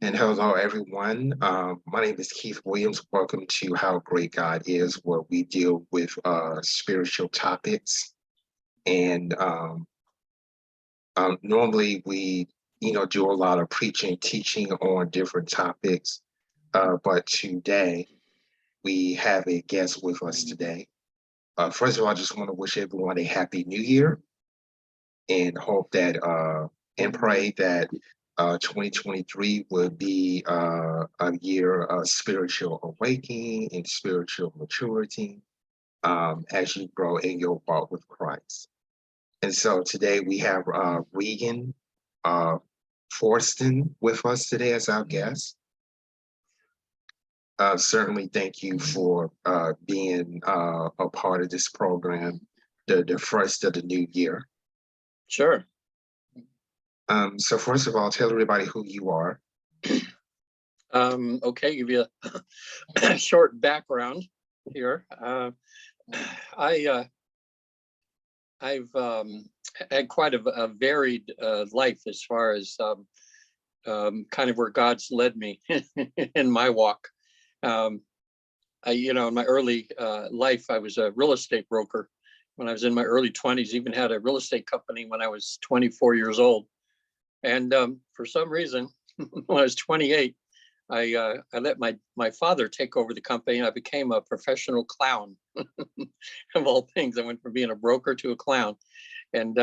And hello, everyone. My name is Keith Williams. Welcome to How Great God Is, where we deal with spiritual topics. And normally we, do a lot of preaching, teaching on different topics. But today we have a guest with us today. First of all, I just want to wish everyone a happy new year and hope that and pray that 2023 would be a year of spiritual awakening and spiritual maturity as you grow in your walk with Christ. And so today we have Regan Forston with us today as our guest. Certainly thank you for being a part of this program, the first of the new year. Sure. So first of all, tell everybody who you are. Okay, give you a short background here. I've had quite a varied life as far as kind of where God's led me in my walk. In my early life, I was a real estate broker. When I was in my early 20s, even had a real estate company when I was 24 years old. And for some reason, when I was 28, I let my father take over the company, and I became a professional clown. Of all things, I went from being a broker to a clown, and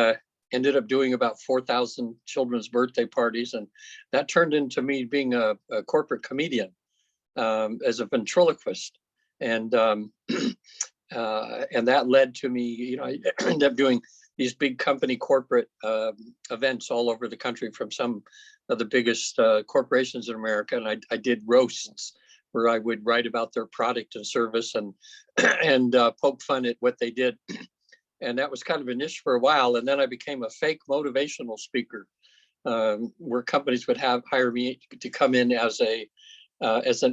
ended up doing about 4,000 children's birthday parties, and that turned into me being a corporate comedian as a ventriloquist, and that led to me. I ended up doing these big company corporate events all over the country from some of the biggest corporations in America. And I did roasts where I would write about their product and service and poke fun at what they did. And that was kind of a niche for a while. And then I became a fake motivational speaker, where companies would hire me to come in as an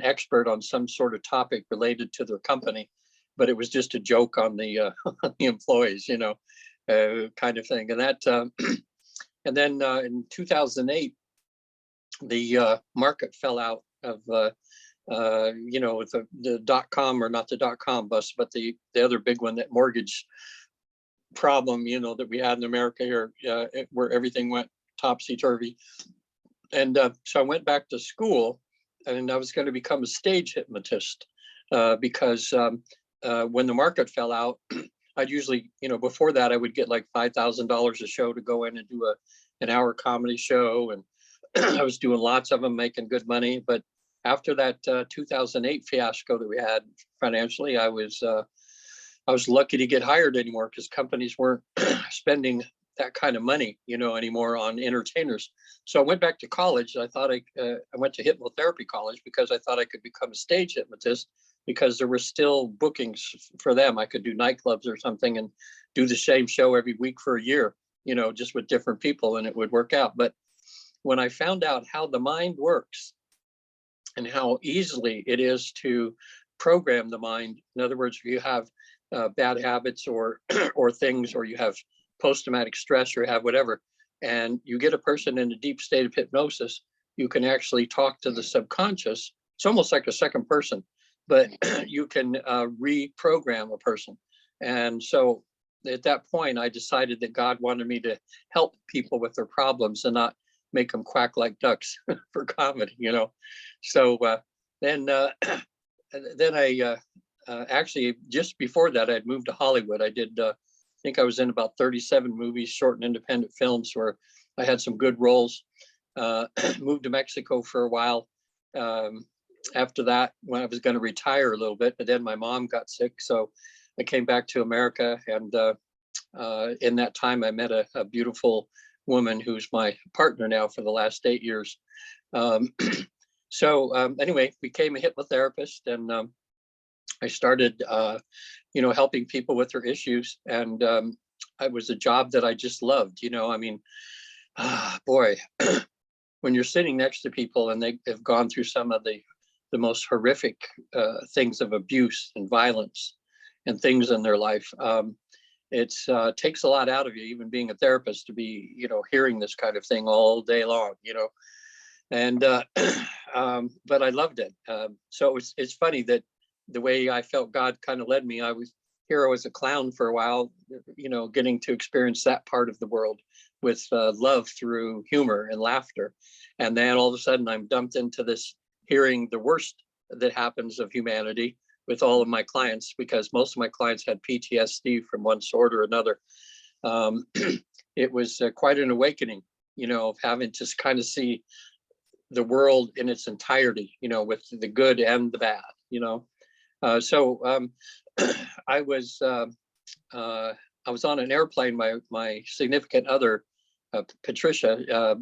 expert on some sort of topic related to their company. But it was just a joke on the employees, kind of thing. And that, and then in 2008, the market fell out of, with the .com, or not the .com bust, but the other big one, that mortgage problem, that we had in America here, where everything went topsy-turvy. And so I went back to school, and I was going to become a stage hypnotist because when the market fell out, I'd usually, before that, I would get like $5,000 a show to go in and do an hour comedy show. And I was doing lots of them, making good money. But after that 2008 fiasco that we had financially, I was lucky to get hired anymore, because companies weren't spending that kind of money, anymore on entertainers. So I went back to college. I thought I went to hypnotherapy college because I thought I could become a stage hypnotist, because there were still bookings for them. I could do nightclubs or something and do the same show every week for a year, just with different people, and it would work out. But when I found out how the mind works and how easily it is to program the mind, in other words, if you have bad habits or things, or you have post-traumatic stress, or have whatever, and you get a person in a deep state of hypnosis, you can actually talk to the subconscious. It's almost like a second person, but you can reprogram a person. And so at that point, I decided that God wanted me to help people with their problems and not make them quack like ducks for comedy, So then I actually, just before that, I'd moved to Hollywood. I did, I think I was in about 37 movies, short and independent films, where I had some good roles. Moved to Mexico for a while. After that, when I was going to retire a little bit, but then my mom got sick, so I came back to America. And in that time, I met a beautiful woman who's my partner now for the last 8 years. Anyway, became a hypnotherapist, and I started, helping people with their issues. And it was a job that I just loved. Boy, when you're sitting next to people and they have gone through some of the most horrific things of abuse and violence and things in their life, it takes a lot out of you, even being a therapist, to be, hearing this kind of thing all day long, And but I loved it. So it's funny that the way I felt God kind of led me. I was a clown for a while, getting to experience that part of the world with love through humor and laughter. And then all of a sudden I'm dumped into this, hearing the worst that happens of humanity with all of my clients, because most of my clients had PTSD from one sort or another. It was quite an awakening, of having to kind of see the world in its entirety, with the good and the bad, so I was on an airplane. My significant other, Patricia,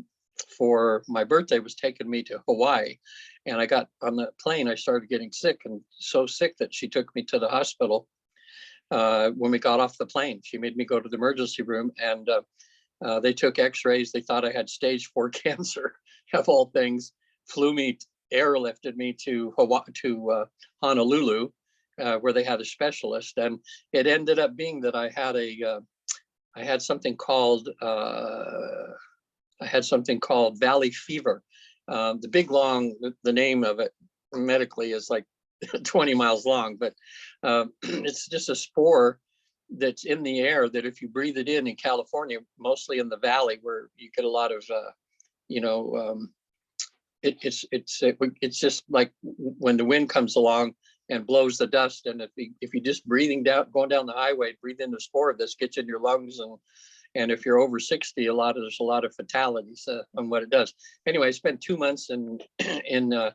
for my birthday, was taking me to Hawaii, and I got on the plane. I started getting sick, and so sick that she took me to the hospital. When we got off the plane, she made me go to the emergency room, and they took X-rays. They thought I had stage 4 cancer, of all things. Airlifted me to Hawaii, to Honolulu, where they had a specialist, and it ended up being that I had something called valley fever. The big long, the name of it medically is like 20 miles long, but it's just a spore that's in the air that if you breathe it in California, mostly in the valley where you get a lot of, it's just like when the wind comes along and blows the dust. And if you just going down the highway, breathe in the spore of this, gets in your lungs, and if you're over 60, there's a lot of fatalities on what it does. Anyway, I spent 2 months in the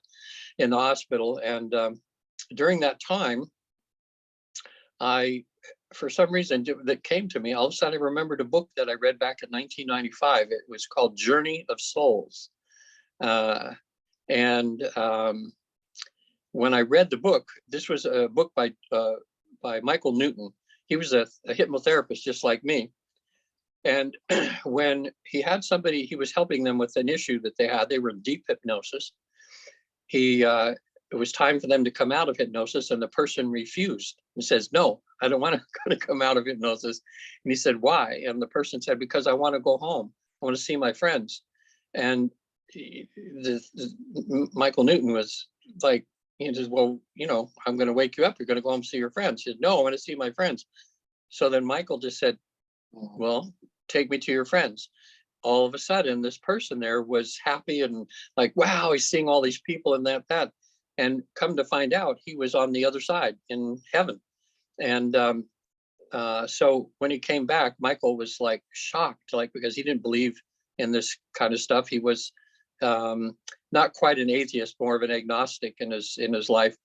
hospital, and during that time, for some reason that came to me, all of a sudden I remembered a book that I read back in 1995. It was called Journey of Souls. When I read the book, this was a book by Michael Newton. He was a hypnotherapist just like me. And when he had somebody, he was helping them with an issue that they were in deep hypnosis. It was time for them to come out of hypnosis, and the person refused and says, "No, I don't want to come out of hypnosis." And he said, "Why?" And the person said, "Because I want to go home. I want to see my friends." And Michael Newton was like, he says, "Well, I'm going to wake you up. You're going to go home and see your friends." He said, "No, I want to see my friends." So then Michael just said, "Well, take me to your friends." All of a sudden, this person there was happy and like, wow, he's seeing all these people and that. And come to find out, he was on the other side in heaven. And so when he came back, Michael was like shocked, like, because he didn't believe in this kind of stuff. He was not quite an atheist, more of an agnostic in his life.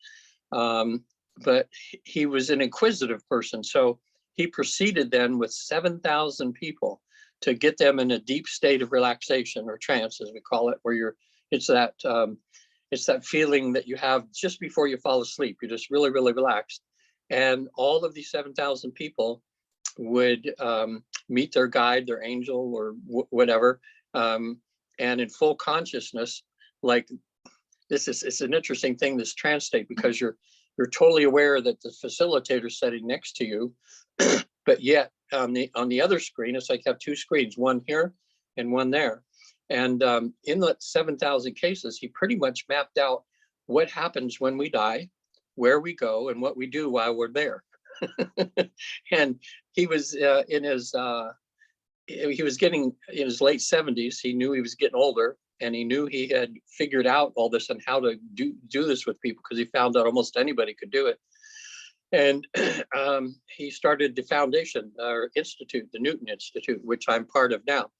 But he was an inquisitive person. So he proceeded then with 7,000 people to get them in a deep state of relaxation, or trance, as we call it, where it's that feeling that you have just before you fall asleep. You're just really, really relaxed. And all of these 7,000 people would meet their guide, their angel, or whatever, and in full consciousness. Like, it's an interesting thing, this trance state, because you're totally aware that the facilitator is sitting next to you, but yet on the other screen, it's like you have two screens, one here and one there. And in the 7,000 cases, he pretty much mapped out what happens when we die, where we go, and what we do while we're there. And he was he was getting in his late 70s. He knew he was getting older, and he knew he had figured out all this and how to do this with people, because he found out almost anybody could do it. And he started the foundation, or institute, the Newton Institute, which I'm part of now.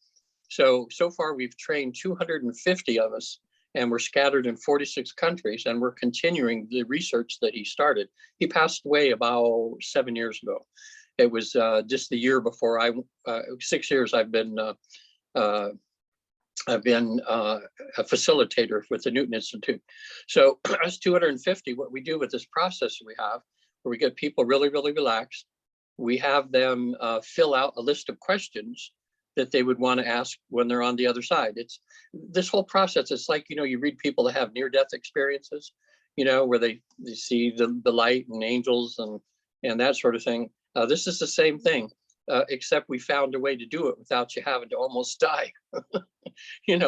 So far we've trained 250 of us, and we're scattered in 46 countries, and we're continuing the research that he started. He passed away about 7 years ago. It was just the year before 6 years I've been a facilitator with the Newton Institute. So us 250, what we do with this process we have, where we get people really, really relaxed, we have them fill out a list of questions that they would want to ask when they're on the other side. It's this whole process. It's like, you read people that have near-death experiences, where they see the light and angels and that sort of thing. This is the same thing, except we found a way to do it without you having to almost die.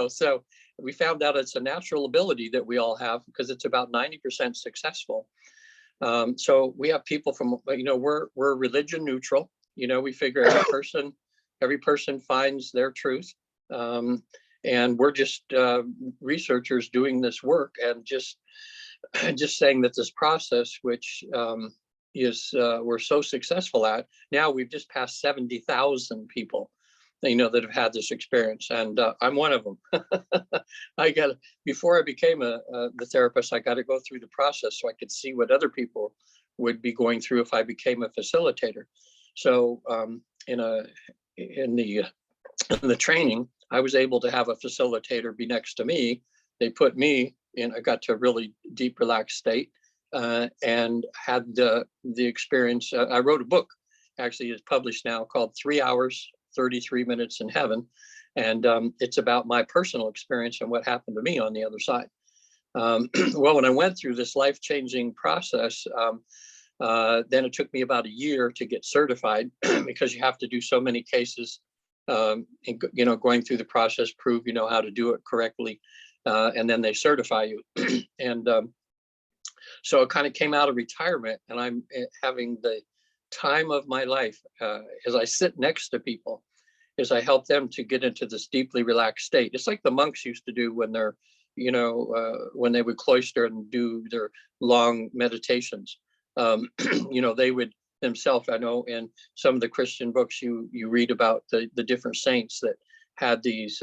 So we found out it's a natural ability that we all have because it's about 90% successful. So we have people from, we're religion neutral. We figure every person finds their truth. And we're just researchers doing this work, and just saying that this process, which we're so successful at, now we've just passed 70,000 people, that have had this experience, and I'm one of them. Before I became the therapist, I got to go through the process so I could see what other people would be going through if I became a facilitator. So in the training, I was able to have a facilitator be next to me. They put me in, I got to a really deep, relaxed state, and had the experience. I wrote a book, actually, it's published now, called 3 Hours, 33 Minutes in Heaven. And it's about my personal experience and what happened to me on the other side. Well, when I went through this life-changing process, then it took me about a year to get certified because you have to do so many cases, and, going through the process, prove you know how to do it correctly, and then they certify you. And so it kind of came out of retirement, and I'm having the time of my life as I sit next to people, as I help them to get into this deeply relaxed state. It's like the monks used to do when they're, when they would cloister and do their long meditations. They would themselves, I know in some of the Christian books, you read about the different saints that had these,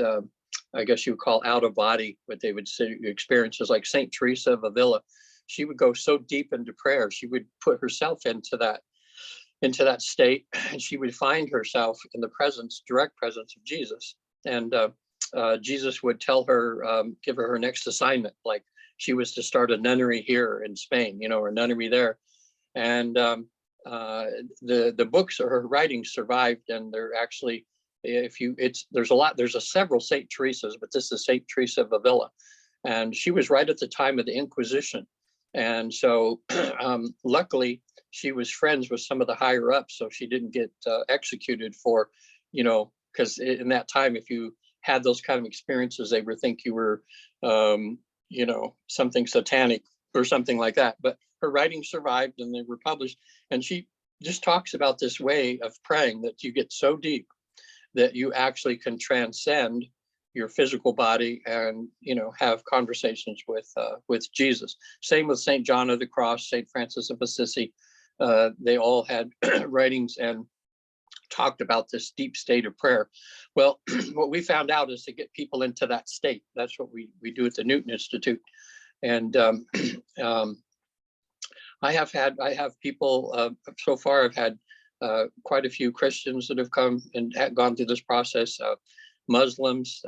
I guess you would call out of body, what they would say experiences, like Saint Teresa of Avila. She would go so deep into prayer, she would put herself into that state, and she would find herself in the direct presence of Jesus. And Jesus would tell her, give her next assignment, like she was to start a nunnery here in Spain, or a nunnery there. And the books or her writings survived, and they're actually, there's several Saint Teresas, but this is Saint Teresa of Avila, and she was right at the time of the Inquisition. And so luckily she was friends with some of the higher ups, so she didn't get executed for, because in that time, if you had those kind of experiences, they would think you were, something satanic or something like that. But her writings survived, and they were published. And she just talks about this way of praying that you get so deep that you actually can transcend your physical body and, have conversations with Jesus. Same with St. John of the Cross, St. Francis of Assisi. They all had writings and talked about this deep state of prayer. Well, what we found out is to get people into that state. That's what we do at the Newton Institute. And I have people, so far I've had quite a few Christians that have come and had gone through this process, Muslims,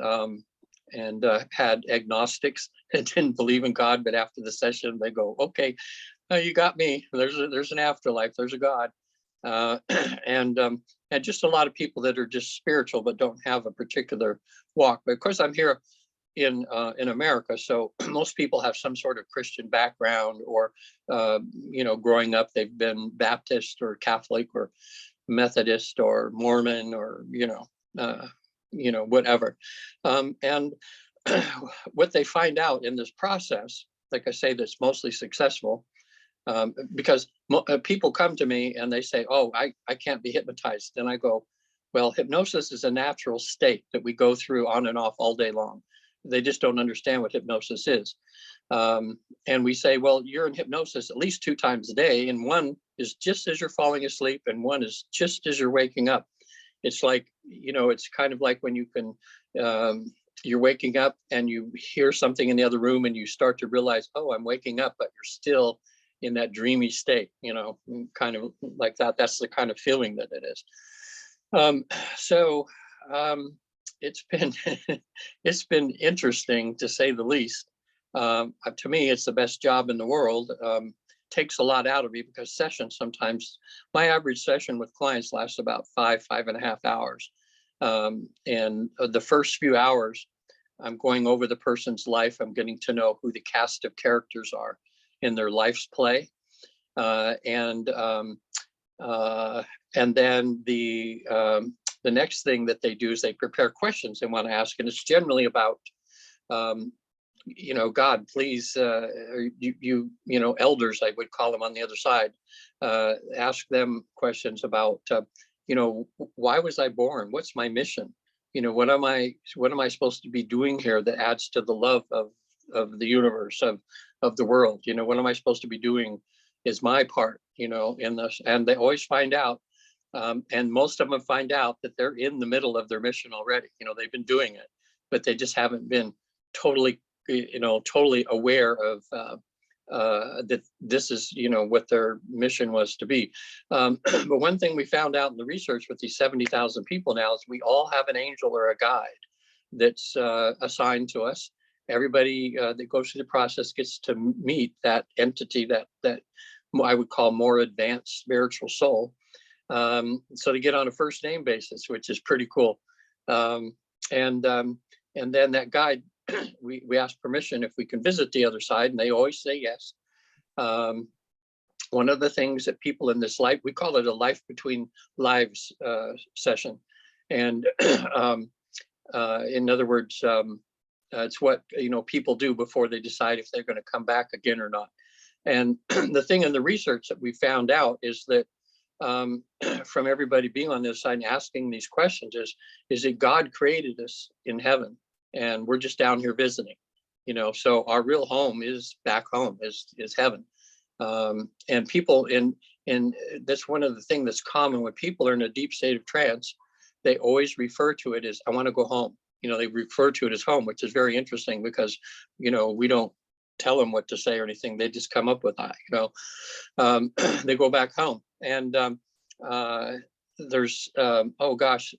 and had agnostics that didn't believe in God, but after the session they go, okay, you got me. There's an afterlife. There's a God, and just a lot of people that are just spiritual but don't have a particular walk. But of course, I'm here in America, so most people have some sort of Christian background, or growing up they've been Baptist or Catholic or Methodist or Mormon or whatever. And what they find out in this process, like I say, that's mostly successful, because people come to me and they say, oh, I can't be hypnotized. And I go, well, hypnosis is a natural state that we go through on and off all day long. They just don't understand what hypnosis is. And we say, well, you're in hypnosis at least 2 times a day, and one is just as you're falling asleep, and one is just as you're waking up. It's like, it's kind of like when you can, you're waking up and you hear something in the other room and you start to realize, oh, I'm waking up, but you're still in that dreamy state, kind of like that. That's the kind of feeling that it is. It's been, it's been interesting, to say the least. To me, it's the best job in the world. Takes a lot out of me, because sessions sometimes, my average session with clients lasts about 5.5 hours. And the first few hours, I'm going over the person's life. I'm getting to know who the cast of characters are in their life's play. And then the next thing that they do is they prepare questions they want to ask. And it's generally about you know, God, please, you know, elders, I would call them on the other side, ask them questions about, you know, why was I born? What's my mission? You know, what am I supposed to be doing here that adds to the love of the universe, of the world? You know, what am I supposed to be doing is my part, you know, in this. And they always find out, and most of them find out that they're in the middle of their mission already. You know, they've been doing it, but they just haven't been totally, you know, totally aware of that this is, you know, what their mission was to be. But one thing we found out in the research with these 70,000 people now is we all have an angel or a guide that's assigned to us. Everybody that goes through the process gets to meet that entity, that I would call more advanced spiritual soul. So to get on a first name basis, which is pretty cool. And then that guide, we ask permission if we can visit the other side, and they always say yes. One of the things that people in this life, we call it a life between lives session. And in other words, it's what, you know, people do before they decide if they're going to come back again or not. And the thing in the research that we found out is that from everybody being on this side and asking these questions is that God created us in heaven, and we're just down here visiting, you know. So our real home is back home, is heaven. And people in that's one of the things that's common when people are in a deep state of trance. They always refer to it as, I want to go home. You know, they refer to it as home, which is very interesting because, you know, we don't tell them what to say or anything. They just come up with that, you know. They go back home. And there's, oh gosh,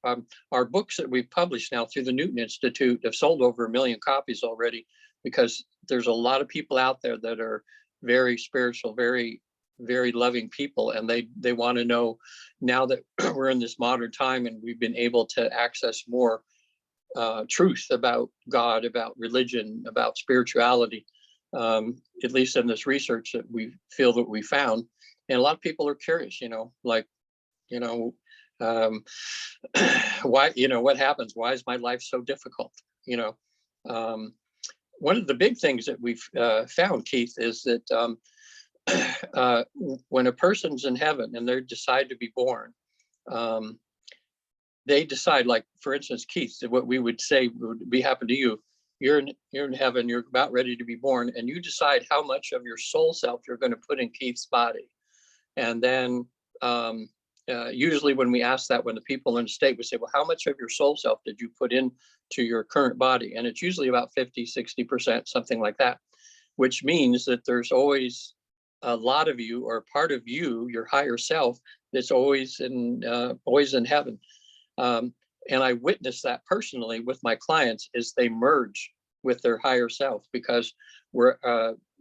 our books that we've published now through the Newton Institute have sold over 1 million copies already, because there's a lot of people out there that are very spiritual, very, very loving people. And they want to know, now that we're in this modern time and we've been able to access more truth about God, about religion, about spirituality, at least in this research that we feel that we found. And a lot of people are curious, you know, like, you know, why, you know, what happens? Why is my life so difficult? You know, one of the big things that we've found, Keith, is that when a person's in heaven and they decide to be born, they decide, like, for instance, Keith, what we would say would be happen to you. You're in heaven, you're about ready to be born, and you decide how much of your soul self you're going to put in Keith's body. And then usually when we ask that, when the people in the state, we say, well, how much of your soul self did you put into your current body? And it's usually about 50-60%, something like that, which means that there's always a lot of you, or part of you, your higher self, that's always in heaven. And I witnessed that personally with my clients as they merge with their higher self, because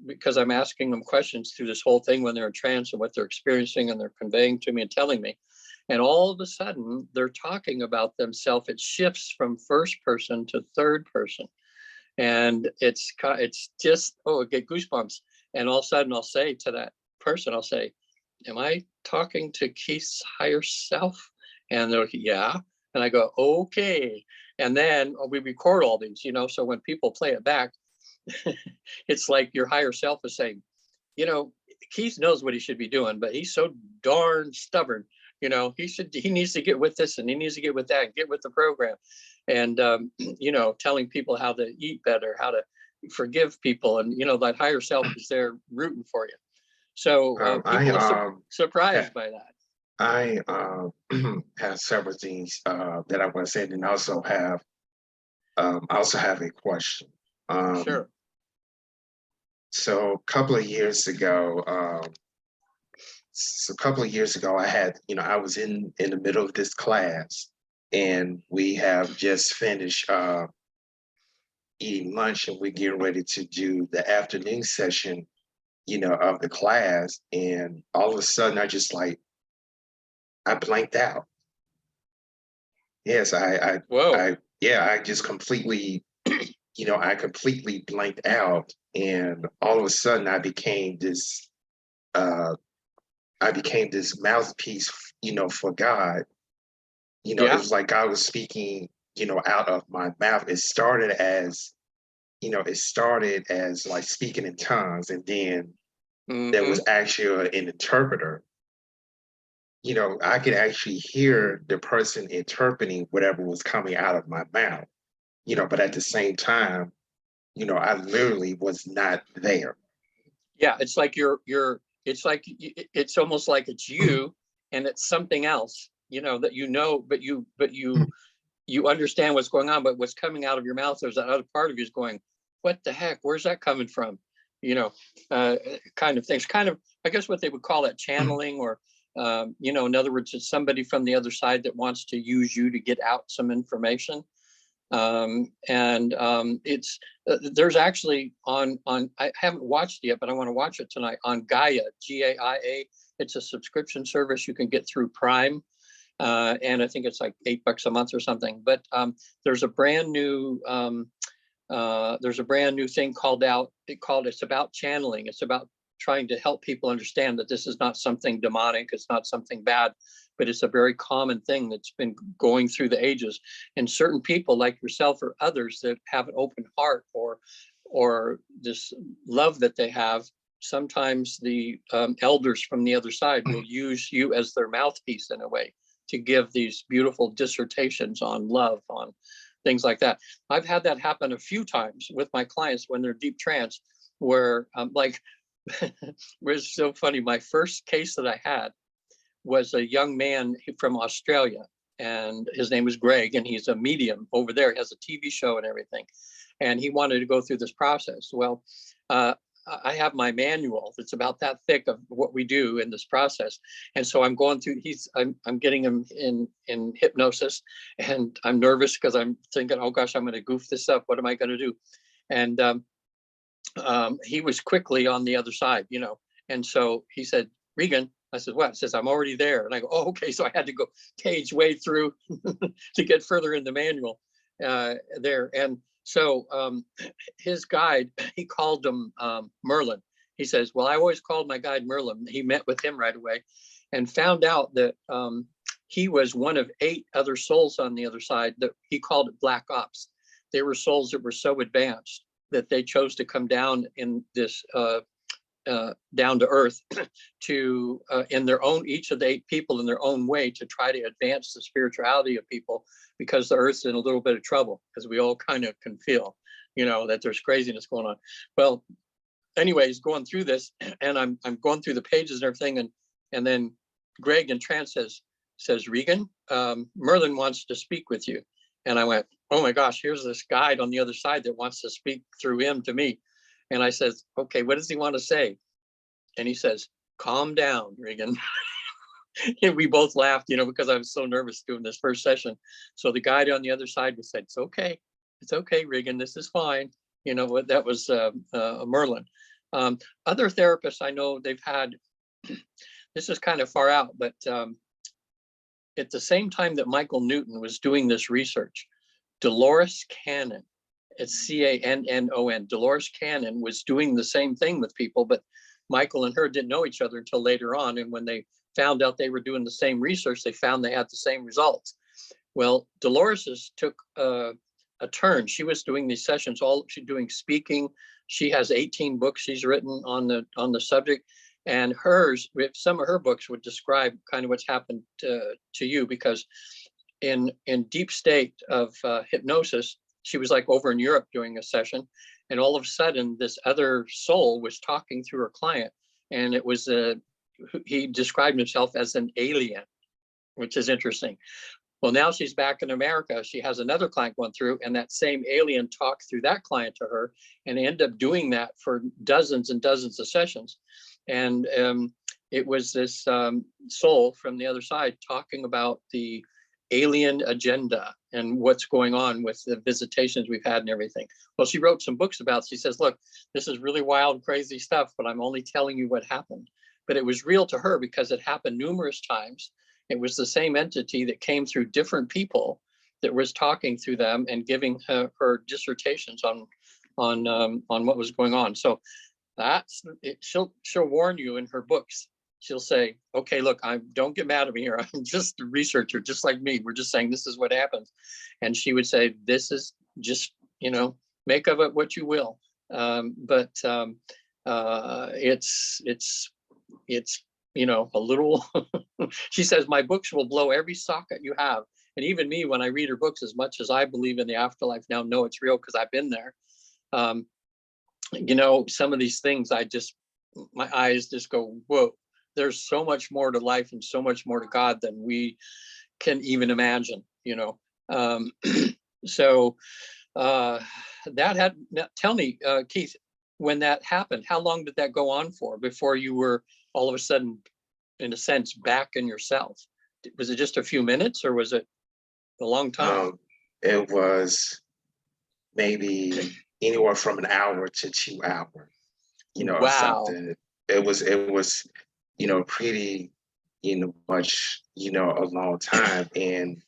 because I'm asking them questions through this whole thing when they're in trance and what they're experiencing, and they're conveying to me and telling me. And all of a sudden they're talking about themselves. It shifts from first person to third person. And it's just, oh, I get goosebumps. And all of a sudden I'll say to that person, I'll say, am I talking to Keith's higher self? And they're like, yeah. And I go, okay. And then we record all these, you know, so when people play it back, it's like your higher self is saying, you know, Keith knows what he should be doing, but he's so darn stubborn. You know, he needs to get with this, and he needs to get with that, and get with the program. And, you know, telling people how to eat better, how to forgive people. And, you know, that higher self is there rooting for you. So people are surprised by that. I have several things that I want to say, and I also have a question. Sure. So a couple of years ago, I had, you know, I was in the middle of this class, and we have just finished eating lunch, and we're getting ready to do the afternoon session, you know, of the class. And all of a sudden I blanked out. Yes, Whoa. I just completely, you know, I completely blanked out. And all of a sudden I became this mouthpiece, you know, for God. You know, Yeah. it was like God was speaking, you know, out of my mouth. It started as, it started as like speaking in tongues, and then there Mm-hmm. was actually an interpreter. I could actually hear the person interpreting whatever was coming out of my mouth, but at the same time, I literally was not there. Yeah, it's like it's like it's almost like it's you and it's something else, that but you understand what's going on, but what's coming out of your mouth, there's that other part of you is going, what the heck, where's that coming from? You know, kind of things, kind of, I guess what they would call it channeling, or in other words, it's somebody from the other side that wants to use you to get out some information. And it's there's actually on I haven't watched it yet, but I want to watch it tonight, on Gaia, Gaia. It's a subscription service you can get through Prime, and I think it's like $8 a month or something. But there's a brand new thing called out. It's about channeling. It's about trying to help people understand that this is not something demonic. It's not something bad, but it's a very common thing that's been going through the ages. And certain people like yourself or others that have an open heart, or this love that they have, sometimes the elders from the other side will use you as their mouthpiece in a way to give these beautiful dissertations on love, on things like that. I've had that happen a few times with my clients when they're deep trance, where like, it was so funny. My first case that I had was a young man from Australia, and his name is Greg, and he's a medium over there. He has a TV show and everything, and he wanted to go through this process. Well, I have my manual that's about that thick of what we do in this process, and so I'm going through. I'm getting him in hypnosis, and I'm nervous because I'm thinking, oh gosh, I'm going to goof this up. What am I going to do? And he was quickly on the other side, and so he said, Regan. I said, what? He says, I'm already there. And I go, oh, okay. So I had to go page way through to get further in the manual there. And so his guide, he called him Merlin. He says, well, I always called my guide Merlin. He met with him right away and found out that he was one of 8 other souls on the other side, that he called it Black Ops. They were souls that were so advanced that they chose to come down in this down to earth to in their own, each of the 8 people in their own way, to try to advance the spirituality of people, because the earth's in a little bit of trouble, as we all kind of can feel, that there's craziness going on. Well, anyways, going through this, and I'm going through the pages and everything, and then Greg in trance says Regan, Merlin wants to speak with you. And I went, oh my gosh, here's this guide on the other side that wants to speak through him to me. And I says, okay, what does he want to say? And he says, calm down, Regan. And we both laughed, because I was so nervous doing this first session. So the guy on the other side said, it's okay, Regan, this is fine. That was Merlin. Other therapists I know, they've had, this is kind of far out, but at the same time that Michael Newton was doing this research, Dolores Cannon, it's Cannon. Dolores Cannon was doing the same thing with people, but Michael and her didn't know each other until later on. And when they found out they were doing the same research, they found they had the same results. Well, Dolores took a turn. She was doing these sessions, she's doing speaking. She has 18 books she's written on the subject. And some of her books would describe kind of what's happened to you, because in deep state of hypnosis, she was like over in Europe doing a session, and all of a sudden this other soul was talking through her client, and it was he described himself as an alien, which is interesting. Well, now she's back in America. She has another client going through, and that same alien talked through that client to her, and ended up doing that for dozens and dozens of sessions. And it was this soul from the other side talking about the alien agenda and what's going on with the visitations we've had and everything. Well, she wrote some books about it. She says, look, this is really wild, crazy stuff, but I'm only telling you what happened. But it was real to her because it happened numerous times. It was the same entity that came through different people that was talking through them and giving her dissertations on what was going on. So that's it. She'll warn you in her books. She'll say, okay, look, don't get mad at me here. I'm just a researcher, just like me. We're just saying this is what happens. And she would say, this is just, make of it what you will. But it's a little. She says my books will blow every socket you have, and even me, when I read her books, as much as I believe in the afterlife now, know it's real because I've been there. Some of these things, my eyes just go, whoa. There's so much more to life and so much more to God than we can even imagine. So tell me, Keith, when that happened, how long did that go on for before you were all of a sudden, in a sense, back in yourself? Was it just a few minutes, or was it a long time? It was maybe anywhere from an hour to 2 hours, or Wow. something. It was, pretty, much, a long time. And,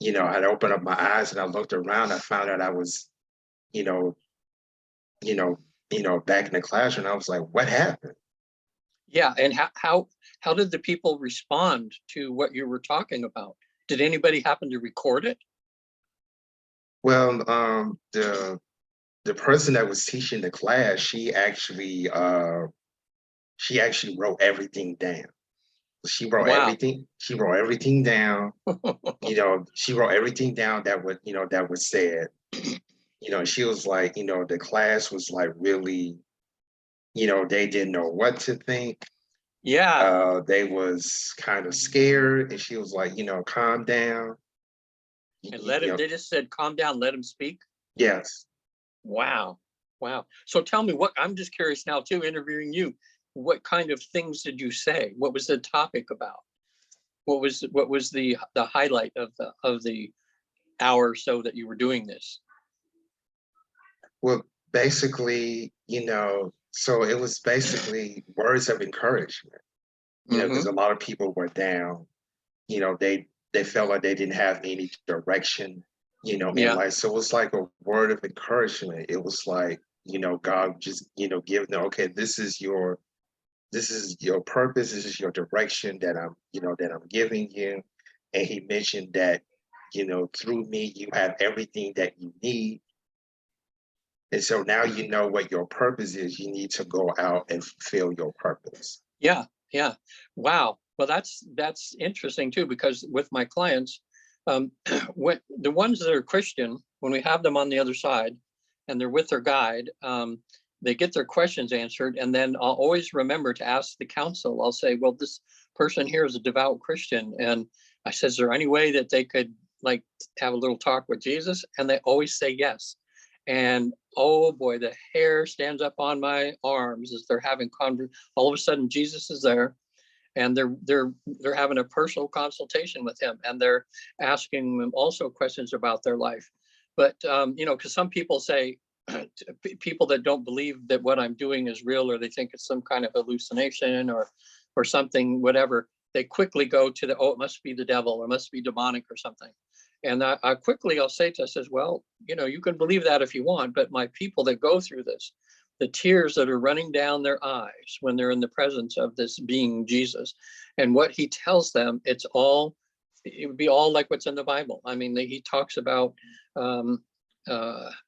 I'd opened up my eyes and I looked around, I found out I was, you know, back in the classroom. I was like, what happened? Yeah. And how did the people respond to what you were talking about? Did anybody happen to record it? Well, the person that was teaching the class, she actually wrote everything down. She wrote Wow. everything. She wrote everything down. She wrote everything down that was said. She was like, the class was like really, they didn't know what to think. Yeah. They was kind of scared, and she was like, calm down. And they just said, calm down, let him speak. Yes. Wow. So tell me, I'm just curious now too, interviewing you, what kind of things did you say? What was the topic about? What was the highlight of the hour or so that you were doing this? Well, basically, so it was basically words of encouragement, because a lot of people were down, they felt like they didn't have any direction, in life. So it was like a word of encouragement. It was like, God just, giving them, okay, this is your purpose, this is your direction that I'm giving you. And he mentioned that, through me, you have everything that you need. And so now you know what your purpose is. You need to go out and fulfill your purpose. Yeah. Wow. Well, that's interesting too, because with my clients, when the ones that are Christian, when we have them on the other side and they're with their guide, they get their questions answered. And then I'll always remember to ask the counsel. I'll say, well, this person here is a devout Christian. And I said, is there any way that they could like have a little talk with Jesus? And they always say yes. And oh boy, the hair stands up on my arms as they're having all of a sudden Jesus is there, and they're having a personal consultation with him, and they're asking them also questions about their life. But because some people say, people that don't believe that what I'm doing is real, or they think it's some kind of hallucination or something, whatever, they quickly go to it must be the devil, or must be demonic or something. And I'll say to us, says, well, you can believe that if you want, but my people that go through this, the tears that are running down their eyes when they're in the presence of this being Jesus, and what he tells them, it would be all like what's in the Bible. I mean, he talks about,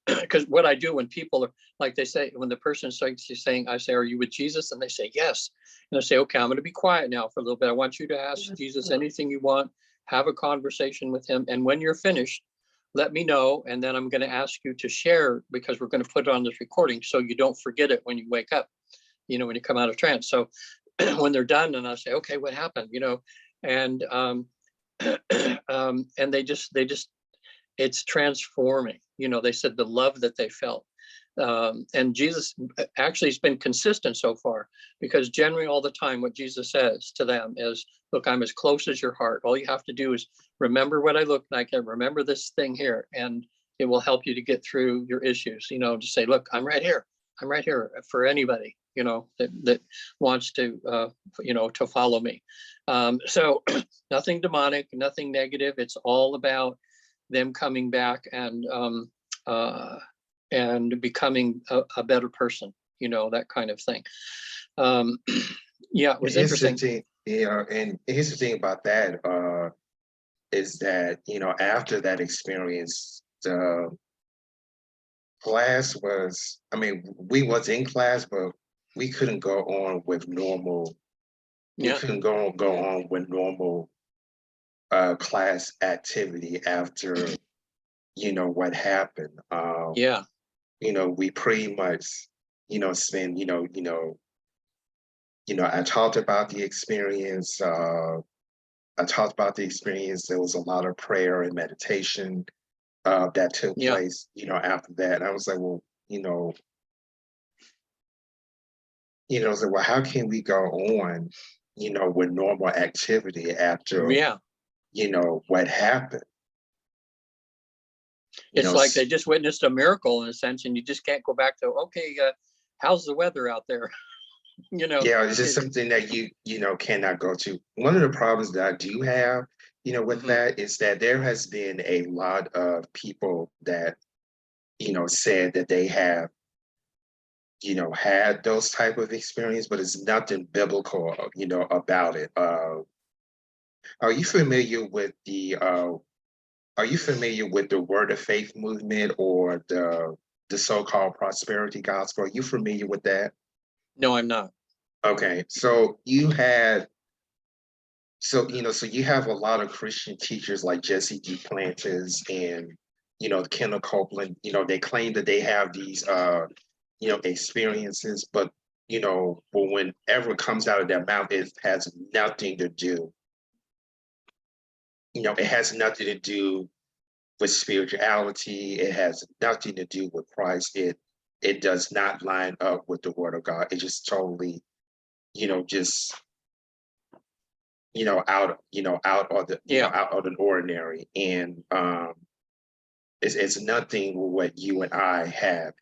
because what I do when people are, like they say, when the person starts saying, I say, are you with Jesus? And they say, yes. And I say, okay, I'm going to be quiet now for a little bit. I want you to ask Jesus anything you want. Have a conversation with him. And when you're finished, let me know. And then I'm going to ask you to share, because we're going to put it on this recording so you don't forget it when you wake up, when you come out of trance. So when they're done, and I say, okay, what happened? And and they just it's transforming. They said the love that they felt. And Jesus actually has been consistent so far, because generally all the time what Jesus says to them is, look, I'm as close as your heart. All you have to do is remember what I look like, and remember this thing here, and it will help you to get through your issues. To say, look, I'm right here for anybody, that wants to, to follow me. So nothing demonic, nothing negative. It's all about them coming back and becoming a better person, that kind of thing. Yeah, it was interesting. And here's the thing about that, is that, after that experience, class was, I mean, we was in class, but we couldn't go on with normal, we Yeah, couldn't go on with normal class activity after, what happened. yeah, We pretty much, spend, I talked about the experience. I talked about the experience. There was a lot of prayer and meditation that took yeah. place, after that. And I was like, well, I was like, well, how can we go on, with normal activity after, Yeah. what happened? You It's know, like they s- just witnessed a miracle in a sense, and you just can't go back to, okay, how's the weather out there? You know, yeah, it's just it, something that cannot go to. One of the problems that I do have, with mhm. that is that there has been a lot of people that, said that they have, had those type of experience, but it's nothing biblical, about it. Are you familiar with the Word of Faith movement or the so-called prosperity gospel? Are you familiar with that? No, I'm not. Okay, so you have a lot of Christian teachers like Jesse Duplantis and Kenneth Copeland. They claim that they have these experiences, but whenever it comes out of their mouth, it has nothing to do. It has nothing to do with spirituality. It has nothing to do with Christ. It does not line up with the Word of God. It just totally, just Yeah. out of the ordinary, and it's nothing what you and I have,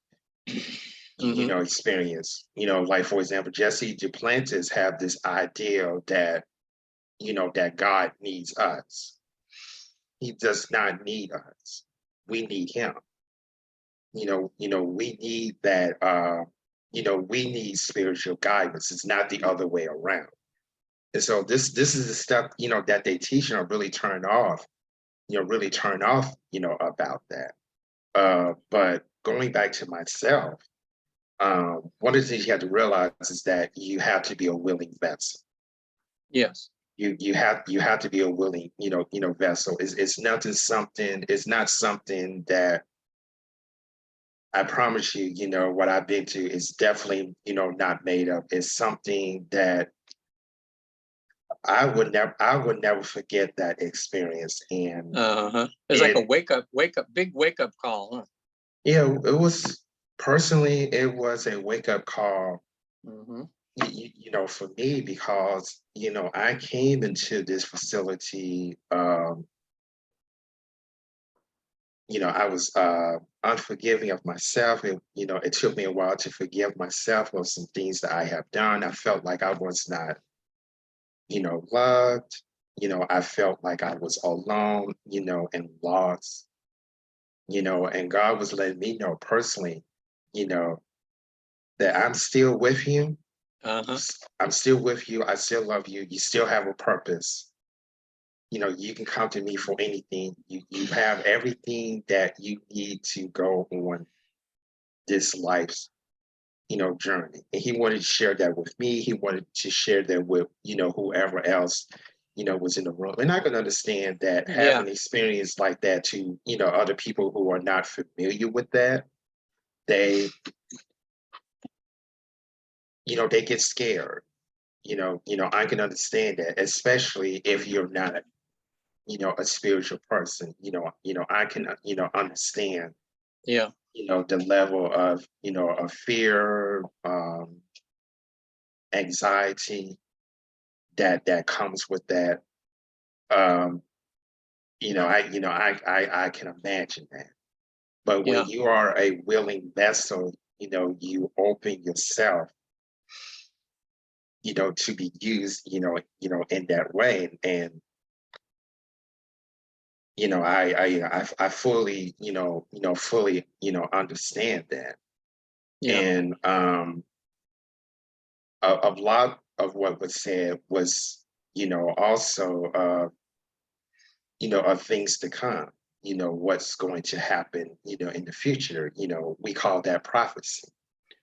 Hmm. experienced. Like for example, Jesse Duplantis have this idea that that God needs us. He does not need us. We need him. We need that. We need spiritual guidance. It's not the other way around. And so this is the stuff that they teach and are really turned off. Really turned off. About that. But going back to myself, one of the things you have to realize is that you have to be a willing vessel. Yes. You have to be a willing vessel. It's not something that I promise you, what I've been to is definitely, not made up. It's something that I would never forget that experience. And Uh-huh. It's like a it, big wake up call, huh? it was a wake up call, Hmm. for me, because, I came into this facility, I was unforgiving of myself. It took me a while to forgive myself of some things that I have done. I felt like I was not loved. I felt like I was alone, and lost, and God was letting me know personally, you know, that I'm still with you. Uh-huh. I'm still with you. I still love you. You still have a purpose. You can come to me for anything. You have everything that you need to go on this life's, journey. And he wanted to share that with me. He wanted to share that with, whoever else, was in the room. And I can understand that Yeah. having experience like that to, other people who are not familiar with that, they, they get scared. I can understand that, especially if you're not, a spiritual person. I can, understand, Yeah. the level of, of fear, anxiety that comes with that. Um, I can imagine that. But when Yeah. you are a willing vessel, you open yourself, to be used, in that way. And I fully, fully, understand that. Yeah. And a lot of what was said was, also of things to come. what's going to happen, in the future. We call that prophecy.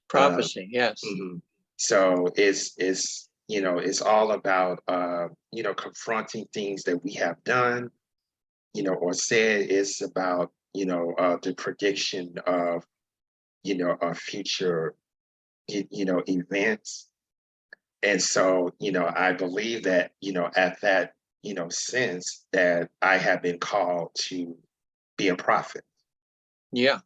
Prophecy, yes. Mhm. So it's all about confronting things that we have done, or said. It's about the prediction of future events. And so I believe that at that sense that I have been called to be a prophet. Yeah.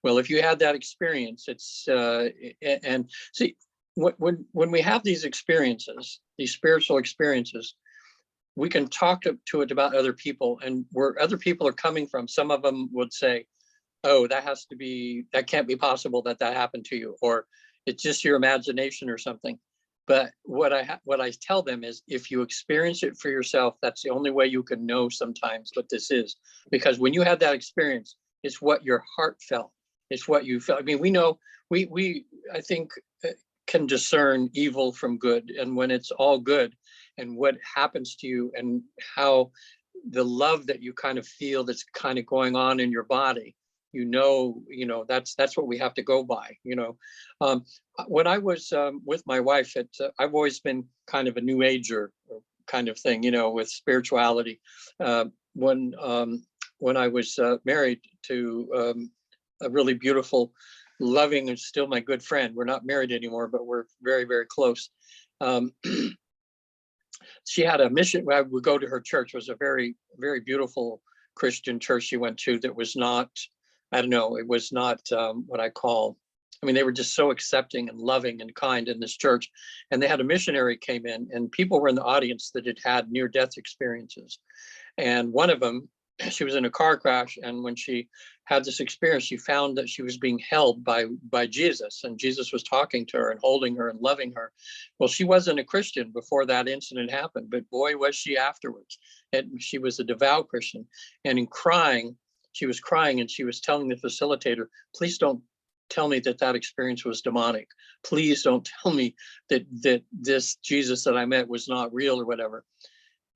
Well, if you had that experience, it's and see, when we have these experiences, these spiritual experiences, we can talk to it about other people, and where other people are coming from. Some of them would say, "Oh, that can't be possible that happened to you," or "It's just your imagination or something." But what I tell them is, if you experience it for yourself, that's the only way you can know sometimes what this is. Because when you had that experience, it's what your heart felt. It's what you felt. I mean, we know we I think can discern evil from good, and when it's all good, and what happens to you, and how the love that you kind of feel that's kind of going on in your body, that's what we have to go by. um, when I was with my wife, I've always been kind of a new ager kind of thing, with spirituality. When I was married to a really beautiful, loving, and still my good friend. We're not married anymore, but we're very, very close. Um, she had a mission. I would go to her church. It was a very, very beautiful Christian church she went to that was not, I don't know, it was not what I call, I mean, they were just so accepting and loving and kind in this church. And they had a missionary came in, and people were in the audience that had had near-death experiences. And one of them, she was in a car crash, and when she had this experience, she found that she was being held by Jesus, and Jesus was talking to her and holding her and loving her. Well, she wasn't a Christian before that incident happened, but boy, was she afterwards. And she was a devout Christian. And in crying, she was crying, and she was telling the facilitator, "Please don't tell me that experience was demonic. Please don't tell me that this Jesus that I met was not real," or whatever.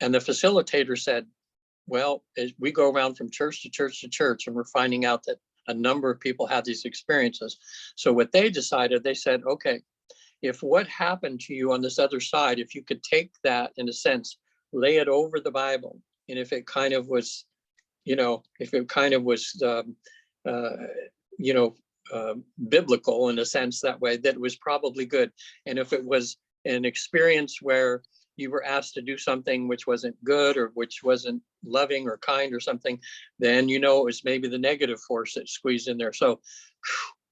And the facilitator said, "Well, as we go around from church to church to church, and we're finding out that a number of people had these experiences." So what they decided, they said, "Okay, if what happened to you on this other side, if you could take that, in a sense, lay it over the Bible, and if it kind of was, if it kind of was, uh, you know, biblical in a sense, that way, that was probably good. And if it was an experience where you were asked to do something which wasn't good, or which wasn't loving or kind or something, then it was maybe the negative force that squeezed in there." So,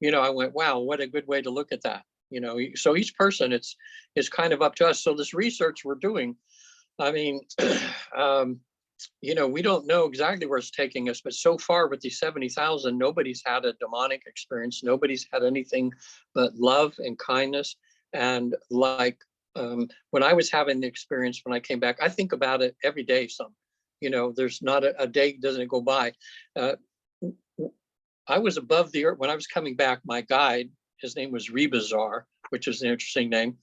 I went, wow, what a good way to look at that. So each person, it's kind of up to us. So this research we're doing, I mean, we don't know exactly where it's taking us, but so far with these 70,000, nobody's had a demonic experience. Nobody's had anything but love and kindness. And like, when I was having the experience, when I came back, I think about it every day. There's not a day doesn't go by. Uh, I was above the earth when I was coming back. My guide, his name was Rebazar, which is an interesting name.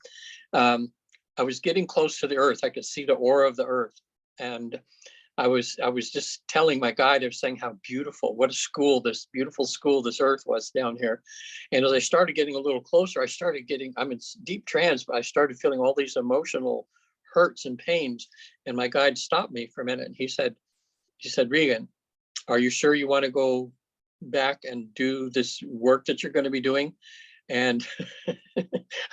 I was getting close to the earth. I could see the aura of the earth. And I was just telling my guide, I was saying how beautiful, what a school, this beautiful school, this earth was down here. And as I started getting a little closer, I'm in deep trance, but I started feeling all these emotional hurts and pains. And my guide stopped me for a minute. And he said, "Regan, are you sure you want to go back and do this work that you're going to be doing?" And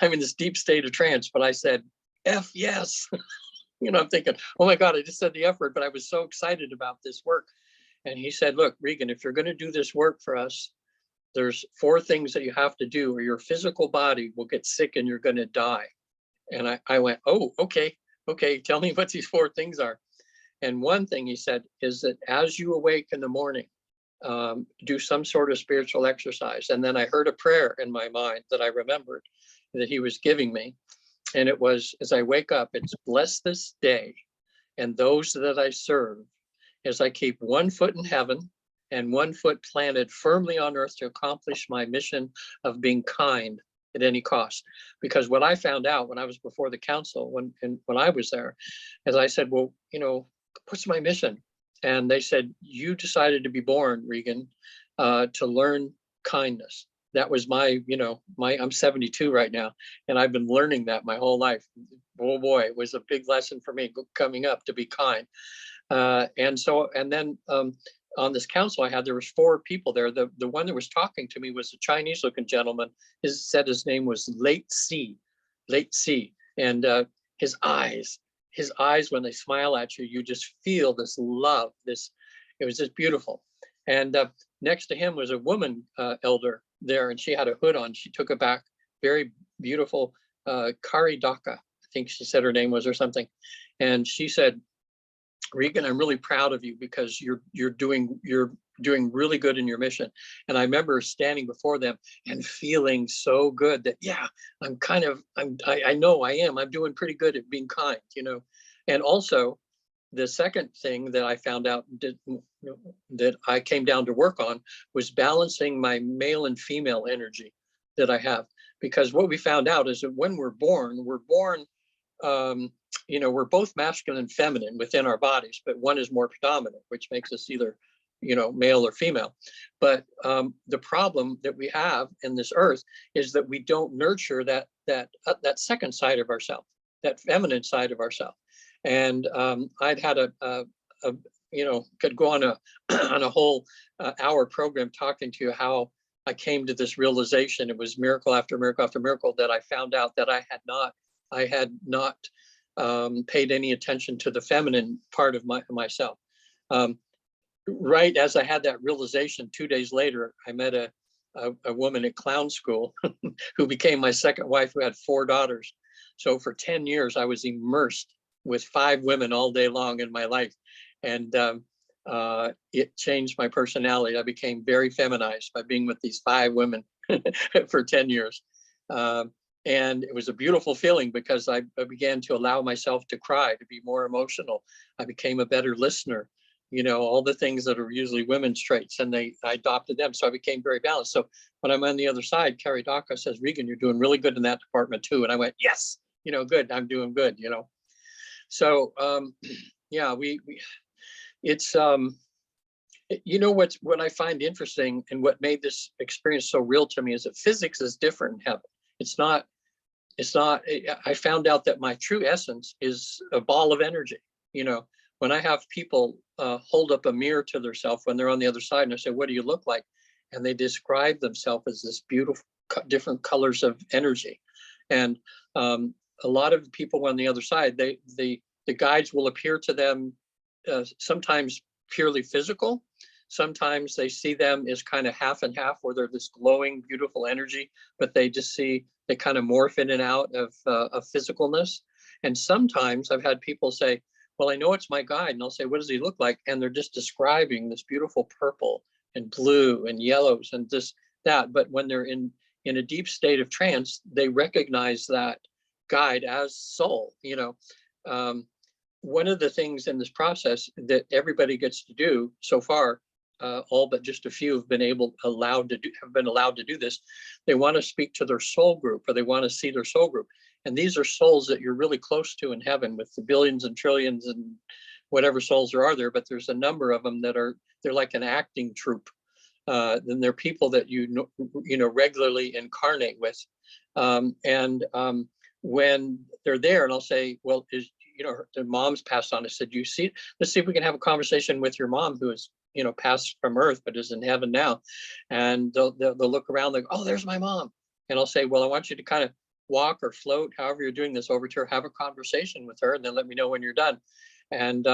I'm in this deep state of trance, but I said, "F yes." I'm thinking, oh my God, I just said the F word, but I was so excited about this work. And he said, "Look, Regan, if you're going to do this work for us, there's 4 things that you have to do, or your physical body will get sick and you're going to die." And I went, "Oh, okay. Tell me what these 4 things are." And one thing he said is that as you awake in the morning, do some sort of spiritual exercise. And then I heard a prayer in my mind that I remembered that he was giving me. And it was, as I wake up, it's "Bless this day and those that I serve, as I keep one foot in heaven and one foot planted firmly on earth to accomplish my mission of being kind at any cost." Because what I found out when I was before the council, when I was there, as I said, "Well, what's my mission?" and they said, you decided to be born, Regan, to learn kindness. That was my, I'm 72 right now, and I've been learning that my whole life. Oh boy, it was a big lesson for me coming up to be kind. And then on this council I had, there was 4 people there. The one that was talking to me was a Chinese looking gentleman. His name was Late C. And his eyes, when they smile at you, you just feel this love, it was just beautiful. And next to him was a woman elder there, and she had a hood on. She took it back, very beautiful, Kari Daka, I think she said her name was, or something. And she said, Regan, I'm really proud of you because you're doing really good in your mission. And I remember standing before them and feeling so good that, yeah, I know I am. I'm doing pretty good at being kind, And also, the second thing that I found out that I came down to work on was balancing my male and female energy that I have. Because what we found out is that when we're born, we're both masculine and feminine within our bodies, but one is more predominant, which makes us either, male or female. But the problem that we have in this earth is that we don't nurture that second side of ourselves, that feminine side of ourselves. And I'd had could go on a whole hour program talking to you how I came to this realization. It was miracle after miracle after miracle that I found out that I had not paid any attention to the feminine part of myself. Right as I had that realization, 2 days later, I met a woman at clown school who became my second wife, who had 4 daughters. So for 10 years, I was immersed with 5 women all day long in my life. And it changed my personality. I became very feminized by being with these 5 women for 10 years. And it was a beautiful feeling because I began to allow myself to cry, to be more emotional. I became a better listener, all the things that are usually women's traits, and I adopted them. So I became very balanced. So when I'm on the other side, Kari Daka says, Regan, you're doing really good in that department too. And I went, yes, good, I'm doing good, So yeah, it's, what I find interesting and what made this experience so real to me is that physics is different in heaven. It's not, I found out that my true essence is a ball of energy. When I have people hold up a mirror to themselves when they're on the other side, and I say, what do you look like? And they describe themselves as this beautiful, different colors of energy. And a lot of people on the other side, the guides will appear to them sometimes purely physical. Sometimes they see them as kind of half and half, where they're this glowing, beautiful energy, but they kind of morph in and out of physicalness. And sometimes I've had people say, well, I know it's my guide. And I'll say, what does he look like? And they're just describing this beautiful purple and blue and yellows and that. But when they're in a deep state of trance, they recognize that guide as soul. One of the things in this process that everybody gets to do so far, all but just a few have been allowed to do this. They want to speak to their soul group, or they want to see their soul group. And these are souls that you're really close to in heaven, with the billions and trillions and whatever souls there are there. But there's a number of them they're like an acting troupe. Then they're people that regularly incarnate with. When they're there, and I'll say, well, the mom's passed on. I said, let's see if we can have a conversation with your mom, who is passed from earth but is in heaven now. And they'll look around, like, oh, there's my mom. And I'll say, well, I want you to kind of walk or float, however you're doing this, over to her, have a conversation with her, and then let me know when you're done. And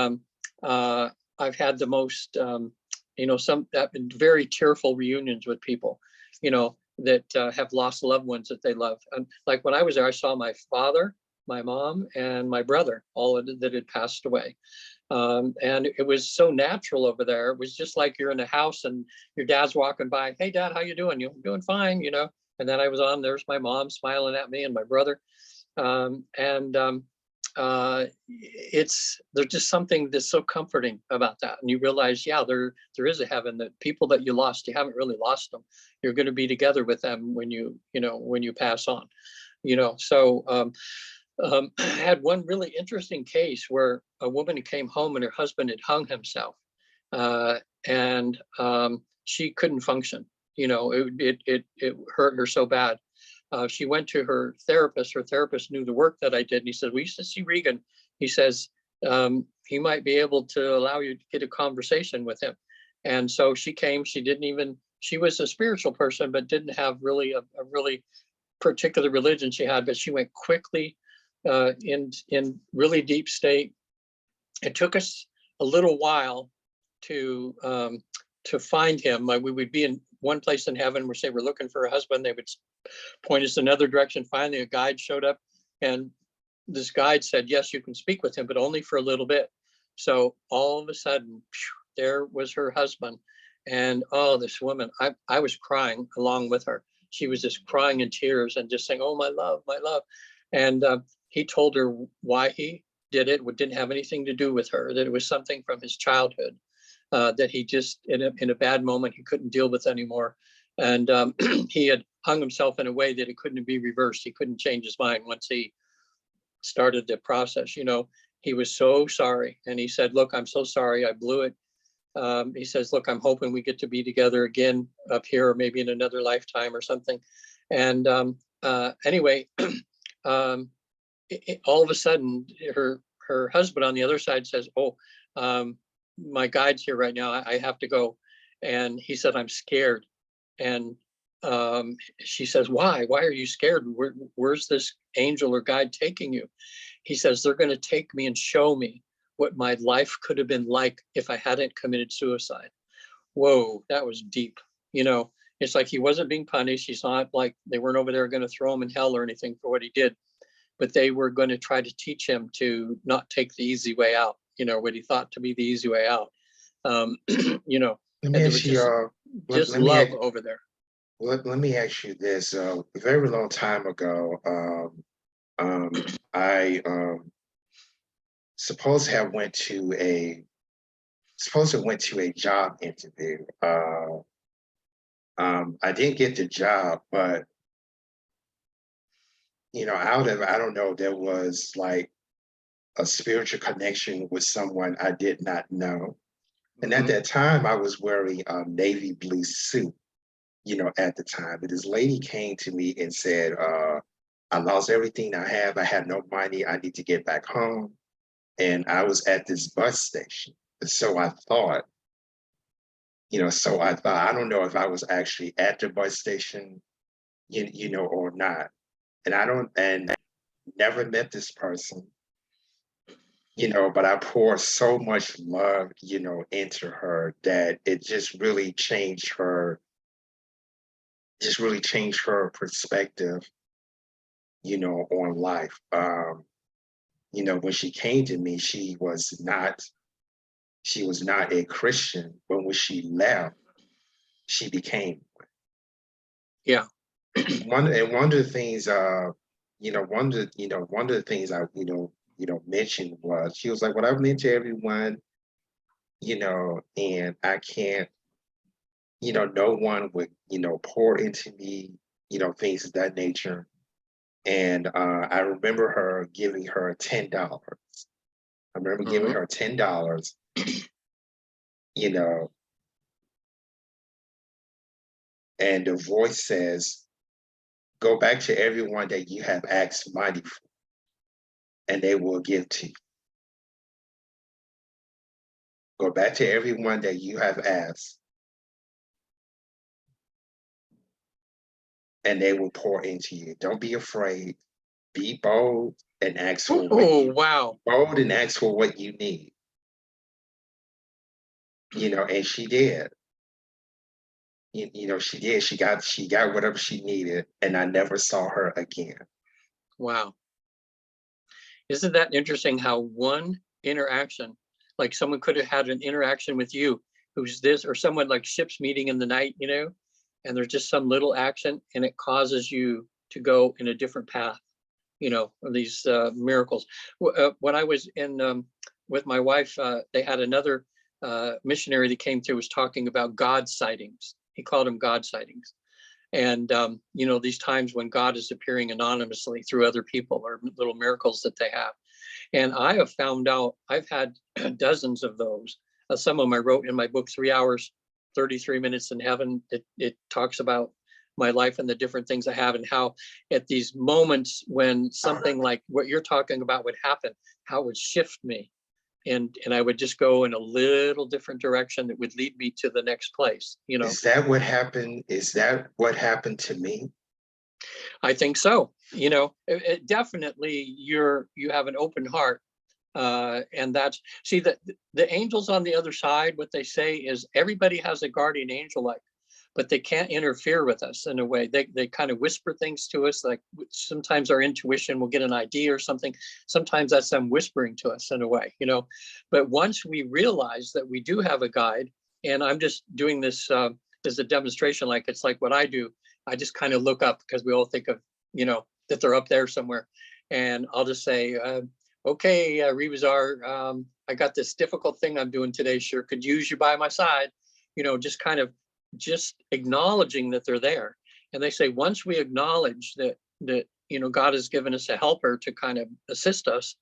I've had the most some very tearful reunions with people that have lost loved ones that they love. And like when I was there, I saw my father, my mom, and my brother, all that had passed away. And it was so natural over there. It was just like you're in a house and your dad's walking by. Hey, Dad, how you doing? You're doing fine, And then I was on. There's my mom smiling at me, and my brother. There's just something that's so comforting about that. And you realize, yeah, there is a heaven, that people that you lost, you haven't really lost them. You're going to be together with them when you pass on. So. I had one really interesting case where a woman came home and her husband had hung himself. and she couldn't function. You know, it hurt her so bad. She went to her therapist. Her therapist knew the work that I did, and he said, "We used to see Regan." He says, "He might be able to allow you to get a conversation with him." And so she came. She was a spiritual person, but didn't have really a really particular religion she had. But she went quickly in really deep state. It took us a little while to find him. We would be in one place in heaven. We say we're looking for a husband. They would point us another direction. Finally, a guide showed up, and this guide said, "Yes, you can speak with him, but only for a little bit." So all of a sudden, there was her husband, and oh, this woman! I was crying along with her. She was just crying in tears and just saying, "Oh, my love, my love," and he told her why he did it. It didn't have anything to do with her. That it was something from his childhood. That he just, in a bad moment, he couldn't deal with anymore. And he had hung himself in a way that it couldn't be reversed. He couldn't change his mind once he started the process. You know, he was so sorry. And he said, "Look, I'm so sorry. I blew it." He says, "Look, I'm hoping we get to be together again up here, or maybe in another lifetime or something." And anyway, all of a sudden, her husband on the other side says, "Oh, my guide's here right now. I have to go." And he said, "I'm scared." And she says, "Why? Why are you scared? Where's this angel or guide taking you?" He says, "They're going to take me and show me what my life could have been like if I hadn't committed suicide." Whoa, that was deep. You know, it's like he wasn't being punished. He's not like they weren't over there going to throw him in hell or anything for what he did, but they were going to try to teach him to not take the easy way out, you know, what he thought to be the easy way out. You know, Let and me there was ask you, just love over there. let me ask you this. A very long time ago, I suppose have went to a job interview. I didn't get the job, but you know, I don't know, there was like a spiritual connection with someone I did not know. And at Mhm. that time, I was wearing a navy blue suit, you know, at the time. But this lady came to me and said, "I lost everything I have. I have no money. I need to get back home." And I was at this bus station. So I thought, I don't know if I was actually at the bus station, you know, or not. And never met this person, you know, but I poured so much love, you know, into her that it just really changed her perspective, you know, on life. You know, when she came to me, she was not a Christian, but when she left, she became Yeah. one of the things one of the things I mentioned was she was like, "What I've meant to everyone, you know, and I can't, you know, no one would, you know, pour into me, you know, things of that nature." And I remember her giving her $10. I remember giving Mhm. her $10, you know, and the voice says, "Go back to everyone that you have asked money for, and they will give to you. Go back to everyone that you have asked, and they will pour into you. Don't be afraid. Be bold and ask for Oh, wow. what you need." You know, and she did. You know, she did. She got whatever she needed, and I never saw her again. Wow. Isn't that interesting how one interaction, like someone could have had an interaction with you who's this, or someone like ships meeting in the night, you know, and there's just some little action and it causes you to go in a different path, you know, these miracles. When I was in with my wife, they had another missionary that came through, was talking about God sightings. He called them God sightings. And you know, these times when God is appearing anonymously through other people, or little miracles that they have. And I have found out, I've had dozens of those. some of them I wrote in my book, 3 hours, 33 minutes in heaven. It talks about my life and the different things I have, and how at these moments when something like what you're talking about would happen, how it would shift me. And I would just go in a little different direction that would lead me to the next place, you know. Is that what happened? Is that what happened to me? I think so. You know, it definitely you have an open heart. And that's, see, the angels on the other side, what they say is everybody has a guardian angel, like, but they can't interfere with us in a way. They kind of whisper things to us, like sometimes our intuition will get an idea or something. Sometimes that's them whispering to us in a way, you know. But once we realize that we do have a guide, and I'm just doing this as a demonstration, like it's like what I do. I just kind of look up, because we all think of, you know, that they're up there somewhere. And I'll just say, okay, Rebazar, I got this difficult thing I'm doing today. Sure could use you by my side, you know, just kind of just acknowledging that they're there. And they say, once we acknowledge that, you know, God has given us a helper to kind of assist us,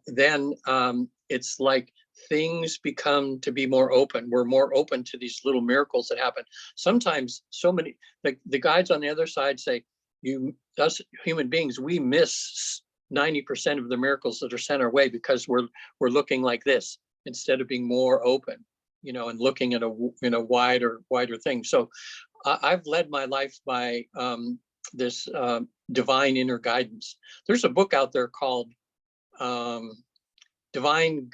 then it's like things become to be more open. We're more open to these little miracles that happen. Sometimes so many, like the guides on the other side say, us human beings, we miss 90% of the miracles that are sent our way because we're looking like this instead of being more open, you know, and looking at a wider thing. So I've led my life by this divine inner guidance. There's a book out there called Divine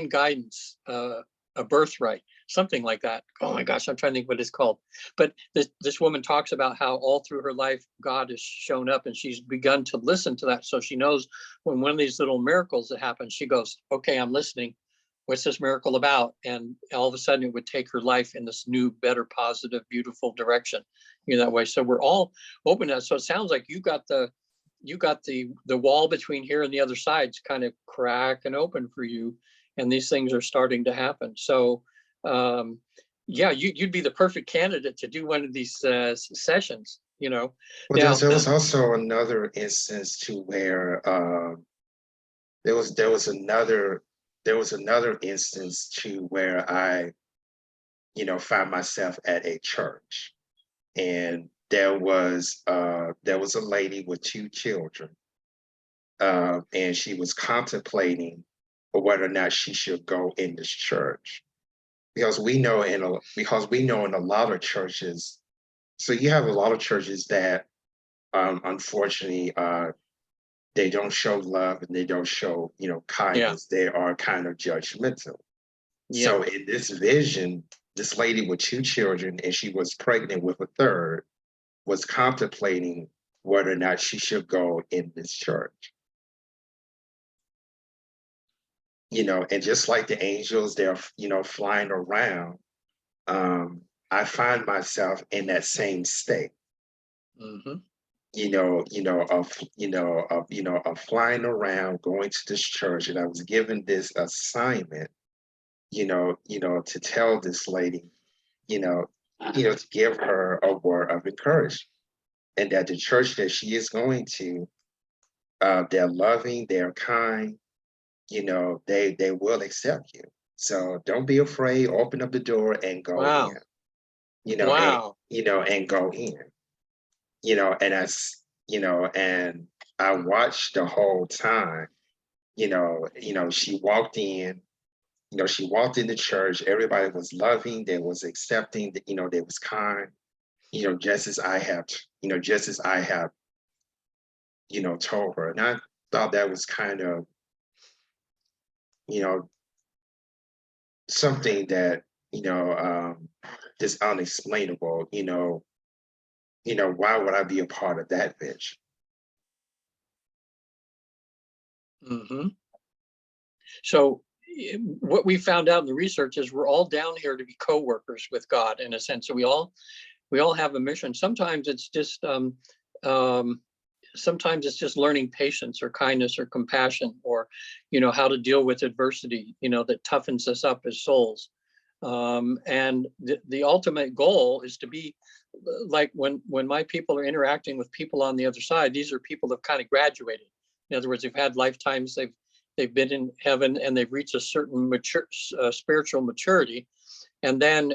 Guidance, A Birthright, something like that. Oh my gosh, I'm trying to think what it's called. But this woman talks about how all through her life, God has shown up, and she's begun to listen to that. So she knows when one of these little miracles that happens, she goes, okay, I'm listening. What's this miracle about? And all of a sudden it would take her life in this new, better, positive, beautiful direction, you know, that way. So we're all open to that. So it sounds like you got the wall between here and the other side's kind of cracking open for you, and these things are starting to happen. So yeah, you'd be the perfect candidate to do one of these sessions, you know. Well, Now, there was also another instance to where there was another instance to where I, you know, found myself at a church, and there was a lady with 2 children, and she was contemplating whether or not she should go in this church, because we know in a lot of churches. So you have a lot of churches that, unfortunately, they don't show love and they don't show, you know, yeah, kindness. They are kind of judgmental. yeah. So in this vision, this lady with 2 children, and she was pregnant with a third, was contemplating whether or not she should go in this church. You know, and just like the angels, they're, you know, flying around. I find myself in that same state. Mm-hmm. Of flying around, going to this church, and I was given this assignment, to tell this lady, you know, to give her a word of encouragement, and that the church that she is going to, they're loving, they're kind, they will accept you. So don't be afraid. Open up the door and go Wow. in. Wow. And go in. And I watched the whole time. She walked in. She walked in the church. Everybody was loving. They was accepting. They was kind. Just as I have. Just as I have. Told her, and I thought that was kind of, something that just unexplainable. Why would I be a part of that vision? Mm-hmm. So what we found out in the research is we're all down here to be co-workers with God, in a sense. So we all have a mission. Sometimes it's just sometimes it's just learning patience or kindness or compassion, or how to deal with adversity, that toughens us up as souls. And the ultimate goal is to be like when my people are interacting with people on the other side, these are people that have kind of graduated. In other words, they've had lifetimes, they've they've been in heaven and they've reached a certain spiritual maturity. And then,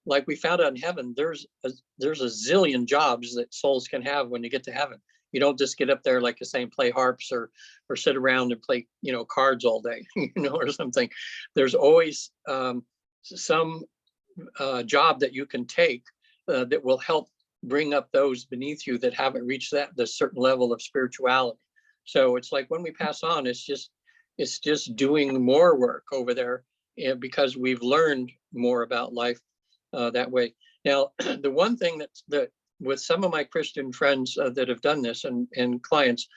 like we found out in heaven, there's a zillion jobs that souls can have when you get to heaven. You don't just get up there, like you're saying, play harps or sit around and play, cards all day, or something. There's always some job that you can take that will help bring up those beneath you that haven't reached the certain level of spirituality. So it's like when we pass on, it's just doing more work over there, because we've learned more about life that way. Now, the one thing that with some of my Christian friends that have done this and clients,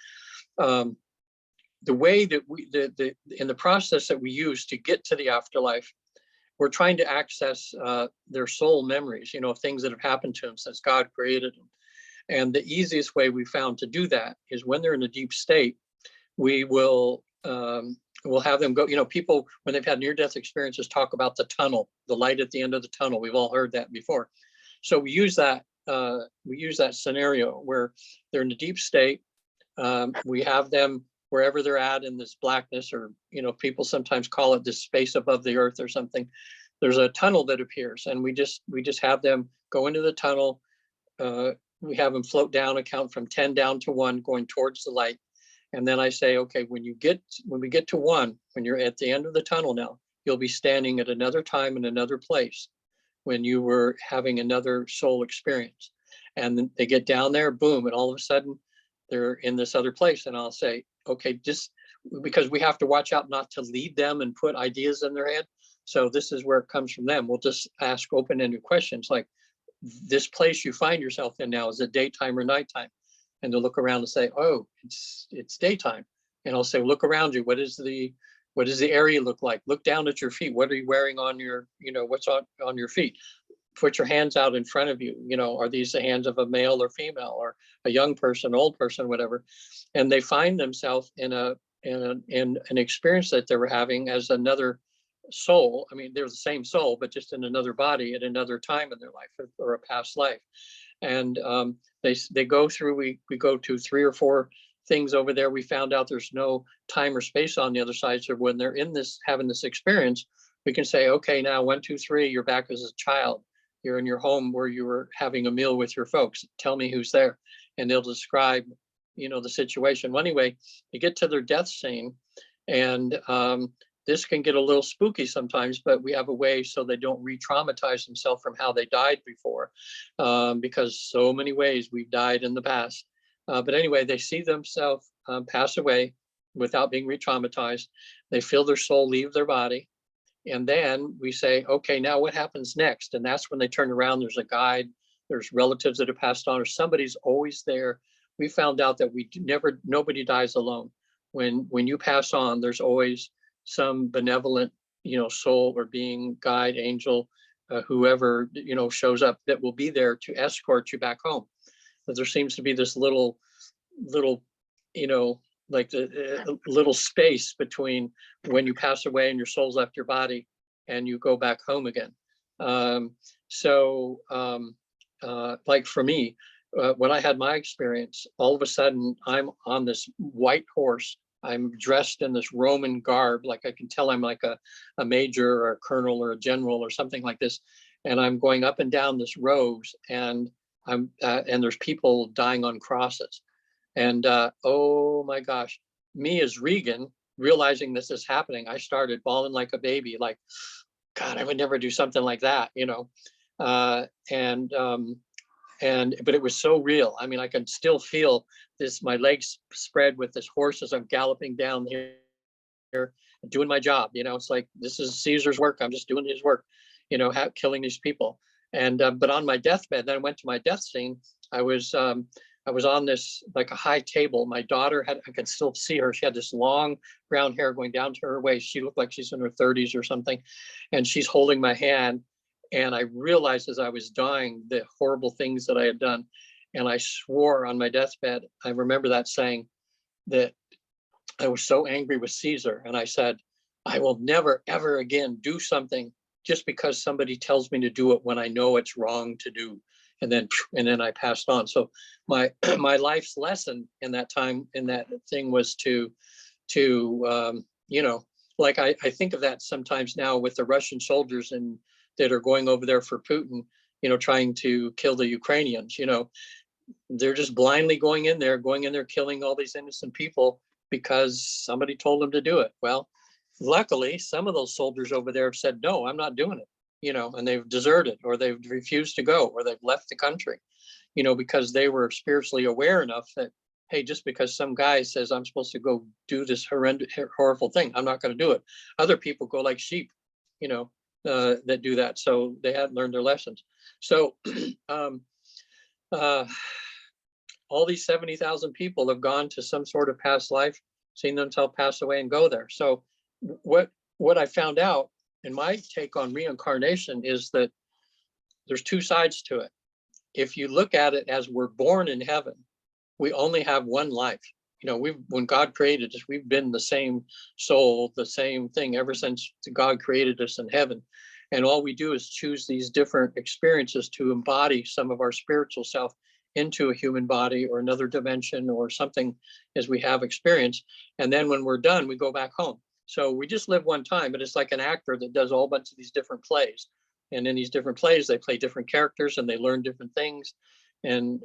the way that in the process that we use to get to the afterlife, we're trying to access their soul memories, things that have happened to them since God created them. And the easiest way we found to do that is when they're in a deep state, we will we'll have them go, people, when they've had near-death experiences, talk about the tunnel, the light at the end of the tunnel. We've all heard that before. So we use that scenario where they're in a deep state. We have them wherever they're at in this blackness, or, people sometimes call it this space above the earth or something. There's a tunnel that appears, and we just have them go into the tunnel. We have them float down, and count from 10 down to 1, going towards the light. And then I say, okay, when we get to 1, when you're at the end of the tunnel now, you'll be standing at another time in another place when you were having another soul experience. And then they get down there, boom, and all of a sudden they're in this other place. And I'll say, okay, just because we have to watch out not to lead them and put ideas in their head. So this is where it comes from them. We'll just ask open-ended questions like, this place you find yourself in now, is it daytime or nighttime? And they'll look around and say, oh, it's daytime. And I'll say, look around you. What does the area look like? Look down at your feet. What are you wearing on your, what's on your feet? Put your hands out in front of you. Are these the hands of a male or female, or a young person, old person, whatever? And they find themselves in an experience that they were having as another soul. I mean, they're the same soul, but just in another body at another time in their life, or a past life. And they go through, we go to 3 or 4 things over there. We found out there's no time or space on the other side. So when they're having this experience, we can say, okay, now 1, 2, 3, you're back as a child. You're in your home where you were having a meal with your folks. Tell me who's there. And they'll describe, the situation. Well, anyway, they get to their death scene, and this can get a little spooky sometimes, but we have a way so they don't re-traumatize themselves from how they died before, because so many ways we've died in the past. But anyway, they see themselves pass away without being re-traumatized. They feel their soul leave their body. And then we say, okay, now what happens next? And that's when they turn around. There's a guide, there's relatives that have passed on, or somebody's always there. We found out that nobody dies alone. When you pass on, there's always some benevolent, soul or being, guide, angel, whoever, shows up, that will be there to escort you back home. But there seems to be this little, like the little space between when you pass away and your soul's left your body and you go back home again. Like for me, when I had my experience, all of a sudden I'm on this white horse. I'm dressed in this Roman garb, like I can tell I'm like a major or a colonel or a general or something like this. And I'm going up and down this rows, and and there's people dying on crosses. And oh my gosh, me as Regan, realizing this is happening, I started bawling like a baby, like, God, I would never do something like that, but it was so real. I mean, I can still feel this, my legs spread with this horse as I'm galloping down here, doing my job. It's like, this is Caesar's work. I'm just doing his work, killing these people. And but on my deathbed, then I went to my death scene. I was on this, like a high table. My daughter I could still see her. She had this long brown hair going down to her waist. She looked like she's in her 30s or something. And she's holding my hand. And I realized as I was dying, the horrible things that I had done. And I swore on my deathbed, I remember that saying that I was so angry with Caesar. And I said, I will never, ever again do something just because somebody tells me to do it when I know it's wrong to do. And then I passed on. So my life's lesson in that time, in that thing, was to like I think of that sometimes now with the Russian soldiers that are going over there for Putin, trying to kill the Ukrainians. They're just blindly going in there, killing all these innocent people because somebody told them to do it. Well, luckily, some of those soldiers over there have said, no, I'm not doing it, and they've deserted, or they've refused to go, or they've left the country, because they were spiritually aware enough that, hey, just because some guy says I'm supposed to go do this horrendous, horrible thing, I'm not going to do it. Other people go like sheep, that do that. So they hadn't learned their lessons. So all these 70,000 people have gone to some sort of past life, seen themselves pass away and go there. So what I found out in my take on reincarnation is that there's two sides to it. If you look at it as we're born in heaven, we only have one life. When God created us, we've been the same soul, the same thing ever since God created us in heaven. And all we do is choose these different experiences to embody some of our spiritual self into a human body or another dimension or something as we have experience. And then when we're done, we go back home. So we just live one time, but it's like an actor that does a whole bunch of these different plays. And in these different plays, they play different characters and they learn different things and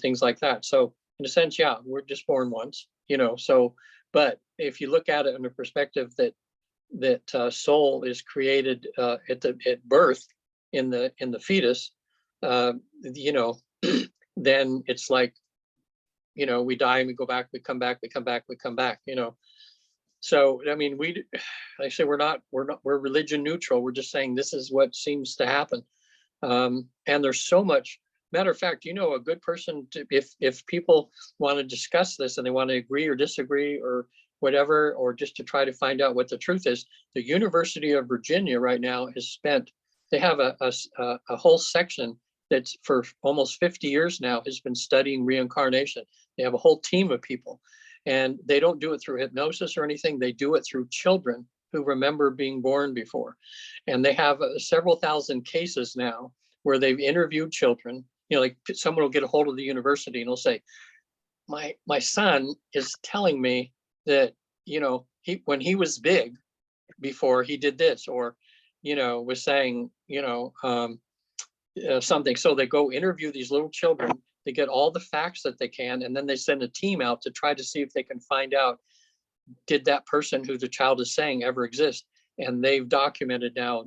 things like that. So in a sense, yeah, we're just born once, so, but if you look at it in the perspective that soul is created at birth in the fetus, then it's like, we die and we go back, we come back, we come back, we come back, So, I mean, like I say, we're religion neutral. We're just saying this is what seems to happen. And there's so much. Matter of fact, a good person if people want to discuss this and they want to agree or disagree or whatever, or just to try to find out what the truth is, the University of Virginia right now they have a whole section that's for almost 50 years now has been studying reincarnation. They have a whole team of people, and they don't do it through hypnosis or anything. They do it through children who remember being born before. And they have several thousand cases now where they've interviewed children. Like someone will get a hold of the university and they'll say, my son is telling me that, when he was big before he did this, or, was saying, something. So they go interview these little children, they get all the facts that they can, and then they send a team out to try to see if they can find out, did that person who the child is saying ever exist? And they've documented now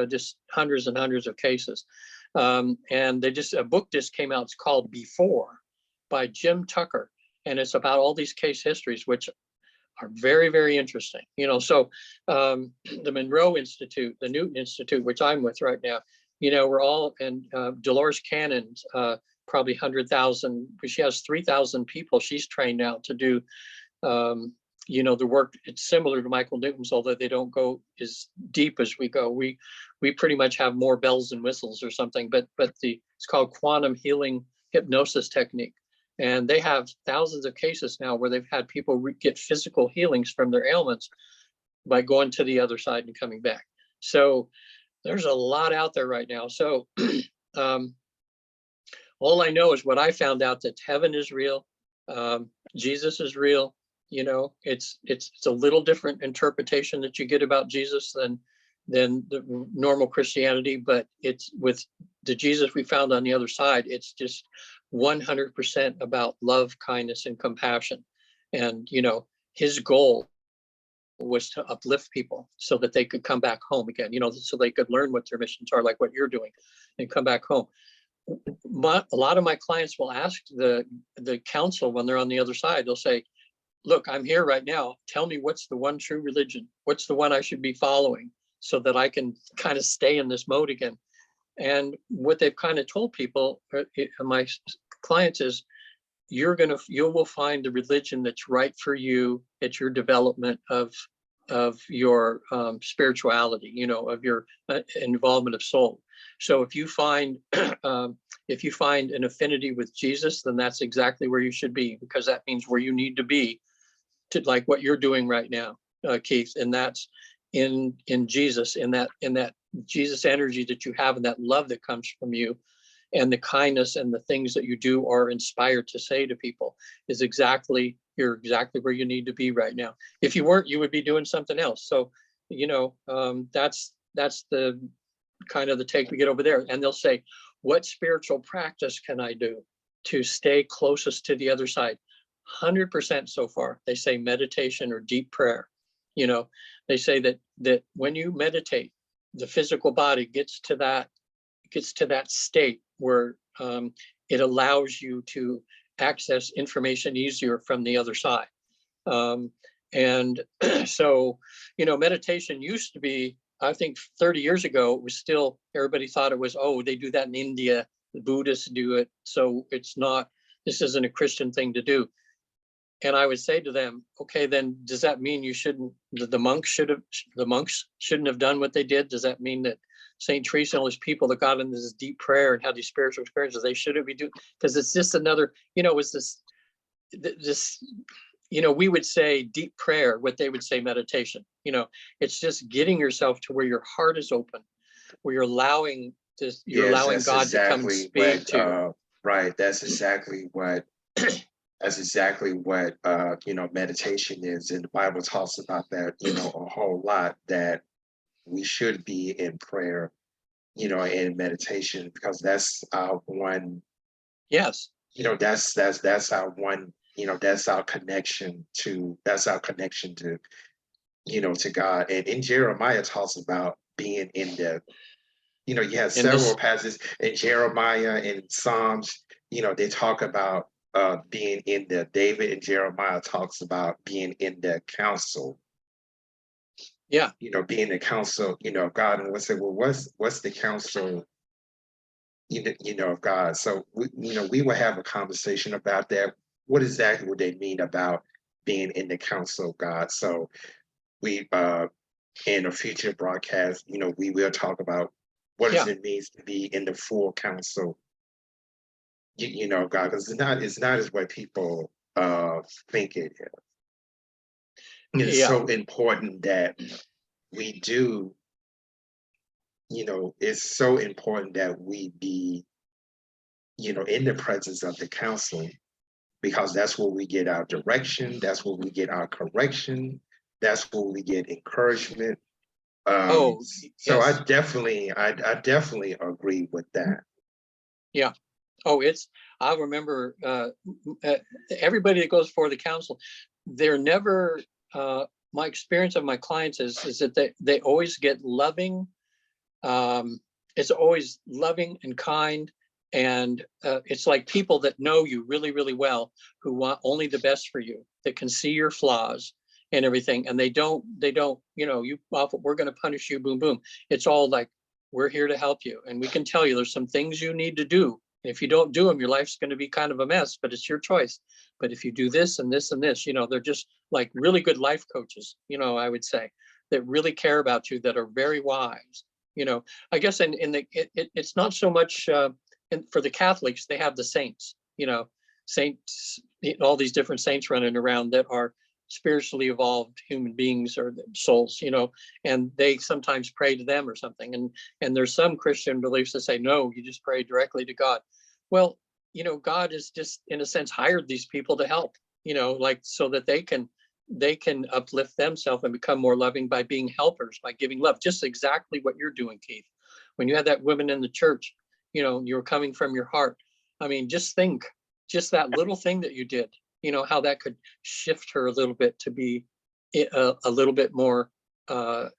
just hundreds and hundreds of cases. And a book just came out. It's called Before by Jim Tucker. And it's about all these case histories, which are very, very interesting. So the Monroe Institute, the Newton Institute, which I'm with right now, we're all, and Dolores Cannon's probably 100,000, she has 3,000 people she's trained out to do, the work. It's similar to Michael Newton's, although they don't go as deep as we go. We pretty much have more bells and whistles or something, but it's called quantum healing hypnosis technique. And they have thousands of cases now where they've had people get physical healings from their ailments by going to the other side and coming back. So there's a lot out there right now. So all I know is what I found out, that heaven is real. Jesus is real. It's a little different interpretation that you get about Jesus than the normal Christianity, but it's with the Jesus we found on the other side. It's just 100% about love, kindness, and compassion. And, his goal was to uplift people so that they could come back home again, so they could learn what their missions are, like what you're doing, and come back home. A lot of my clients will ask the counsel when they're on the other side. They'll say, look, I'm here right now. Tell me what's the one true religion? What's the one I should be following so that I can kind of stay in this mode again? And what they've kind of told people, my clients, is you will find the religion that's right for you at your development of your spirituality, of your involvement of soul. So if you find an affinity with Jesus, then that's exactly where you should be, because that means where you need to be, to like what you're doing right now, Keith, and that's in Jesus, in that Jesus energy that you have, and that love that comes from you, and the kindness and the things that you do are inspired to say to people, is exactly you're exactly where you need to be right now. If you weren't, you would be doing something else. So, that's the kind of the take we get over there. And they'll say, what spiritual practice can I do to stay closest to the other side? 100% so far, they say meditation or deep prayer. They say that when you meditate, the physical body gets to that state where it allows you to access information easier from the other side. And so, meditation used to be, I think 30 years ago, it was still, everybody thought it was, oh, they do that in India, the Buddhists do it. So this isn't a Christian thing to do. And I would say to them, okay, then does that mean the monks shouldn't have done what they did? Does that mean that St. Teresa and all these people that got into this deep prayer and had these spiritual experiences, they shouldn't be doing? Because it's just another, it's this, we would say deep prayer, what they would say meditation. It's just getting yourself to where your heart is open, where you're allowing God to come and speak to you. Right. That's exactly what meditation is. And the Bible talks about that, a whole lot, that we should be in prayer, in meditation, because that's our one. Yes. That's our one, that's our connection to to God. And in Jeremiah talks about being in the, you have several passages in Jeremiah and Psalms, they talk about being in the, David and Jeremiah talks about being in the council. Yeah. Being the council, of God. And we'll say, well, what's the council, of God? So we will have a conversation about that. What exactly would they mean about being in the council of God? So we in a future broadcast, we will talk about what does it mean to be in the full council, God, because it's not as what people think it is. It's so important that we do, it's so important that we be, in the presence of the council, because that's where we get our direction, that's where we get our correction, that's where we get encouragement. So I definitely agree with that. Yeah. Oh, I remember everybody that goes for the council, they're never, my experience of my clients is that they always get loving. It's always loving and kind. And it's like people that know you really, really well, who want only the best for you, that can see your flaws and everything. And they don't, we're going to punish you, boom, boom. It's all like, we're here to help you. And we can tell you there's some things you need to do. If you don't do them, your life's going to be kind of a mess, but it's your choice. But if you do this and this and this, they're just like really good life coaches, I would say, that really care about you, that are very wise. I guess it's not so much for the Catholics, they have the saints, saints, all these different saints running around that are spiritually evolved human beings or souls, and they sometimes pray to them or something. And there's some Christian beliefs that say, no, you just pray directly to God. Well, God has just, in a sense, hired these people to help, like so that they can uplift themselves and become more loving by being helpers, by giving love. Just exactly what you're doing, Keith. When you had that woman in the church, you're coming from your heart. I mean, just think, just that little thing that you did, how that could shift her a little bit to be a little bit more, to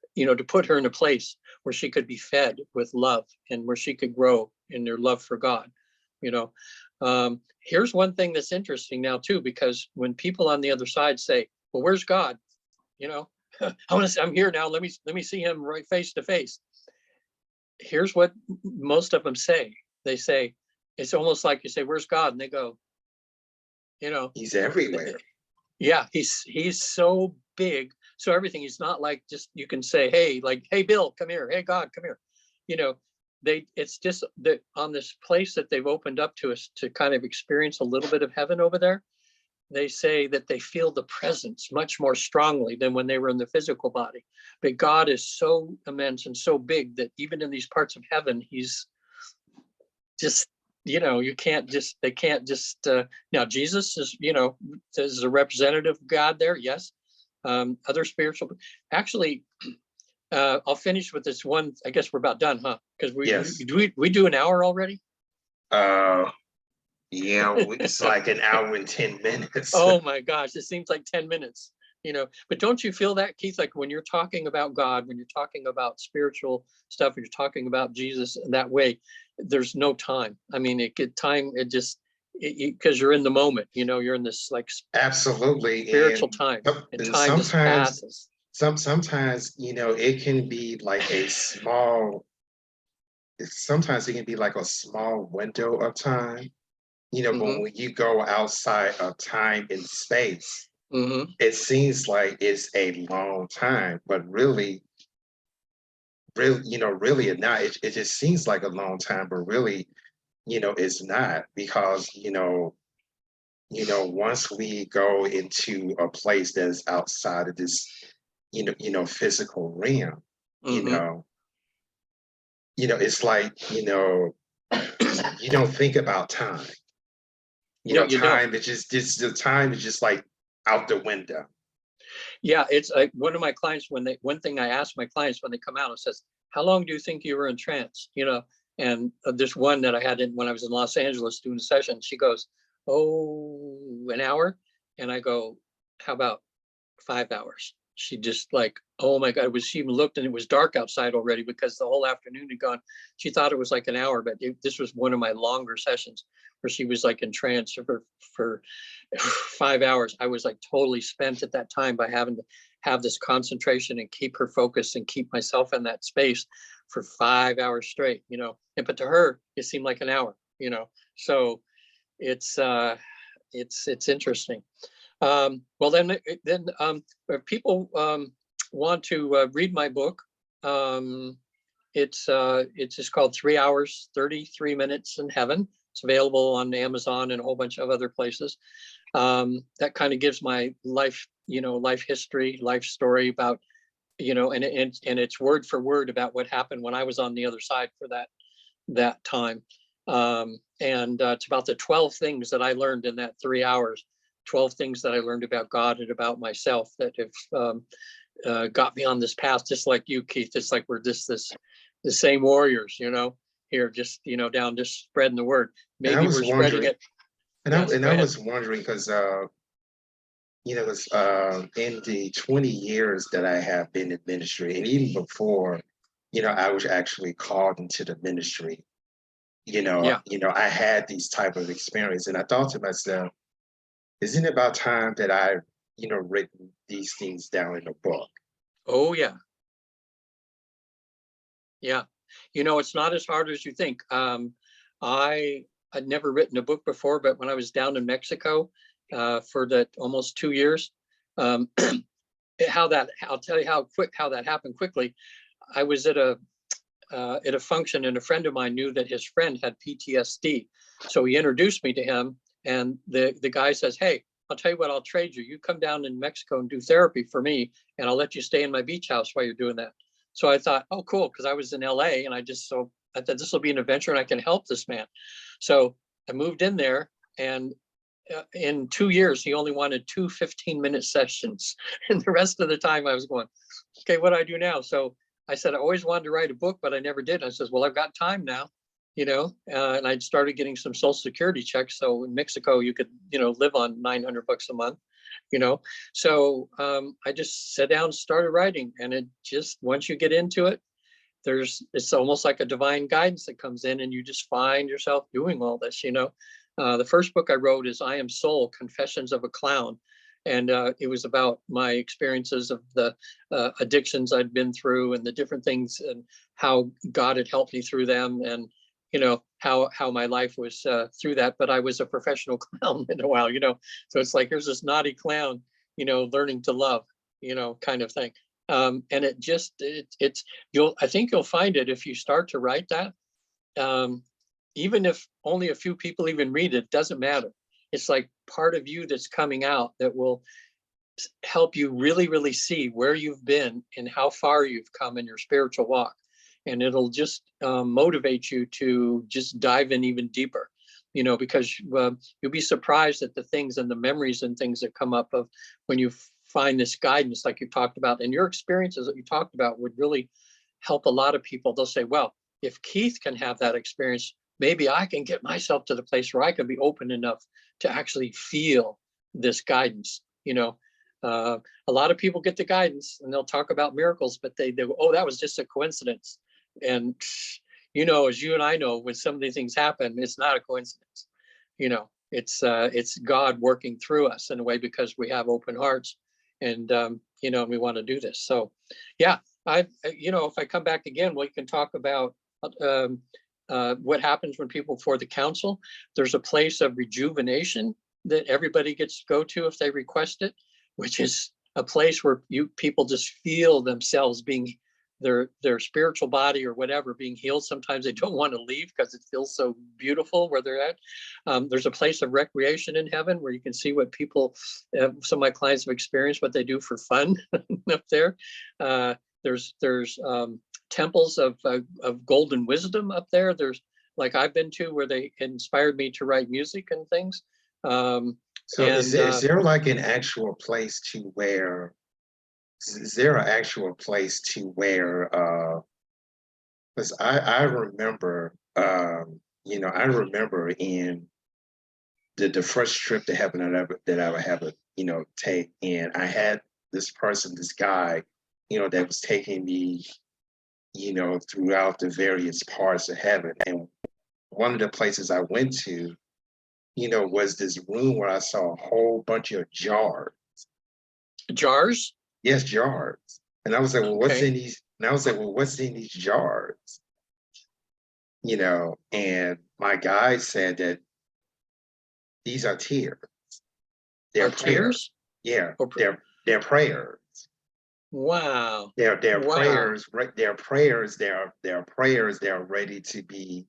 put her in a place where she could be fed with love and where she could grow in her love for God. Here's one thing that's interesting now too, because when people on the other side say, well, where's God? I'm here now. Let me see him right face to face. Here's what most of them say. They say, it's almost like you say, where's God? And they go, he's everywhere. Yeah, he's so big. So everything, he's not like just, you can say, hey, like, hey, Bill, come here. Hey, God, come here. It's just that on this place that they've opened up to us to kind of experience a little bit of heaven over there. They say that they feel the presence much more strongly than when they were in the physical body. But God is so immense and so big that even in these parts of heaven, he's just, you know, they can't just, now Jesus is, you know, is a representative of God there. Yes. Other spiritual, actually, I'll finish with this one. I guess we're about done, huh? Because Yes. we do an hour already. Yeah, it's like an hour and 10 minutes. Oh my gosh, it seems like 10 minutes, you know, but don't you feel that, Keith? Like when you're talking about God, when you're talking about spiritual stuff, when you're talking about Jesus in that way, there's no time. I mean, it just, because you're in the moment, you know, you're in this like Absolutely. spiritual time, and And time just sometimes, passes. sometimes, you know, it can be like sometimes it can be like a small window of time, you know, but Mm-hmm. when you go outside of time and space, Mm-hmm. it seems like it's a long time, but really, you know, really not. It just seems like a long time, but really, you know, it's not, because, once we go into a place that's outside of this, physical realm, you Mm-hmm. know, it's like, you don't think about time. No, you don't. Time, the time is just like out the window. Yeah, it's like one of my clients, one thing I ask my clients when they come out, it says, how long do you think you were in trance? You know, and this one that I had when I was in Los Angeles doing a session, she goes, oh, an hour. And I go, how about 5 hours? She just like, oh my God, she even looked and it was dark outside already because the whole afternoon had gone. She thought it was like an hour, but this was one of my longer sessions where she was like in trance for 5 hours. I was like totally spent at that time by having to have this concentration and keep her focused and keep myself in that space for 5 hours straight, you know. But to her, it seemed like an hour, you know. So it's interesting. Well, then if people want to read my book, it's just called 3 Hours, 33 Minutes in Heaven. It's available on Amazon and a whole bunch of other places. That kind of gives my life, life history, life story about, and it's word for word about what happened when I was on the other side for that time. And it's about the 12 things that I learned in that 3 hours, 12 things that I learned about God and about myself that have got me on this path, just like you, Keith. It's like we're just the same warriors, here, just, down, just spreading the word. And I Maybe was we're spreading wondering, it. and Yes, I go ahead. was wondering because in the 20 years that I have been in ministry, and even before, I was actually called into the ministry. Yeah. I had these type of experience, and I thought to myself, isn't it about time that I, written these things down in a book? Oh, yeah. Yeah. It's not as hard as you think. I had never written a book before, but when I was down in Mexico for almost 2 years, I'll tell you how that happened quickly. I was at a function, and a friend of mine knew that his friend had PTSD. So he introduced me to him, and the guy says, hey, I'll tell you what, I'll trade you. You come down in Mexico and do therapy for me, and I'll let you stay in my beach house while you're doing that. So I thought, oh, cool, because I was in LA, and I thought this will be an adventure and I can help this man. So I moved in there, and in 2 years, he only wanted 2 15-minute sessions. And the rest of the time I was going, okay, what do I do now? So I said, I always wanted to write a book, but I never did. I says, well, I've got time now, and I'd started getting some Social Security checks. So in Mexico, you could, live on $900 a month, So I just sat down and started writing. And it just, once you get into it, it's almost like a divine guidance that comes in, and you just find yourself doing all this, The first book I wrote is I Am Soul, Confessions of a Clown. And it was about my experiences of the addictions I'd been through and the different things and how God had helped me through them, and how my life was through that. But I was a professional clown in a while, So it's like, here's this naughty clown, learning to love, kind of thing. And I think you'll find it if you start to write that. Even if only a few people even read it, doesn't matter. It's like part of you that's coming out that will help you really, really see where you've been and how far you've come in your spiritual walk. And it'll just motivate you to just dive in even deeper. because you'll be surprised at the things and the memories and things that come up of when you find this guidance, like you talked about, and your experiences that you talked about would really help a lot of people. They'll say, well, if Keith can have that experience, maybe I can get myself to the place where I can be open enough to actually feel this guidance. A lot of people get the guidance and they'll talk about miracles, but they go, oh, that was just a coincidence. And as you and I know, when some of these things happen, it's not a coincidence. It's God working through us in a way because we have open hearts, and we want to do this. So, yeah, if I come back again, we can talk about what happens when people before the council. There's a place of rejuvenation that everybody gets to go to if they request it, which is a place where people just feel themselves being their spiritual body or whatever being healed. Sometimes they don't want to leave because it feels so beautiful where they're at. There's a place of recreation in heaven where you can see what people, some of my clients have experienced, what they do for fun up there. There's temples of golden wisdom up there. There's, like I've been to, where they inspired me to write music and things. Is there like an actual place to where, is there an actual place to where, because I remember, I remember in the first trip to heaven that I would have take, and I had this guy, that was taking me, throughout the various parts of heaven. And one of the places I went to, was this room where I saw a whole bunch of jars. Jars? Yes, jars. And I was like, well, Okay. what's in these? And I was like, well, what's in these jars? And my guide said that these are tears. They're tears? Yeah, they're prayers. Wow. They're Wow. prayers, right? They're prayers. They're prayers. They're ready to be.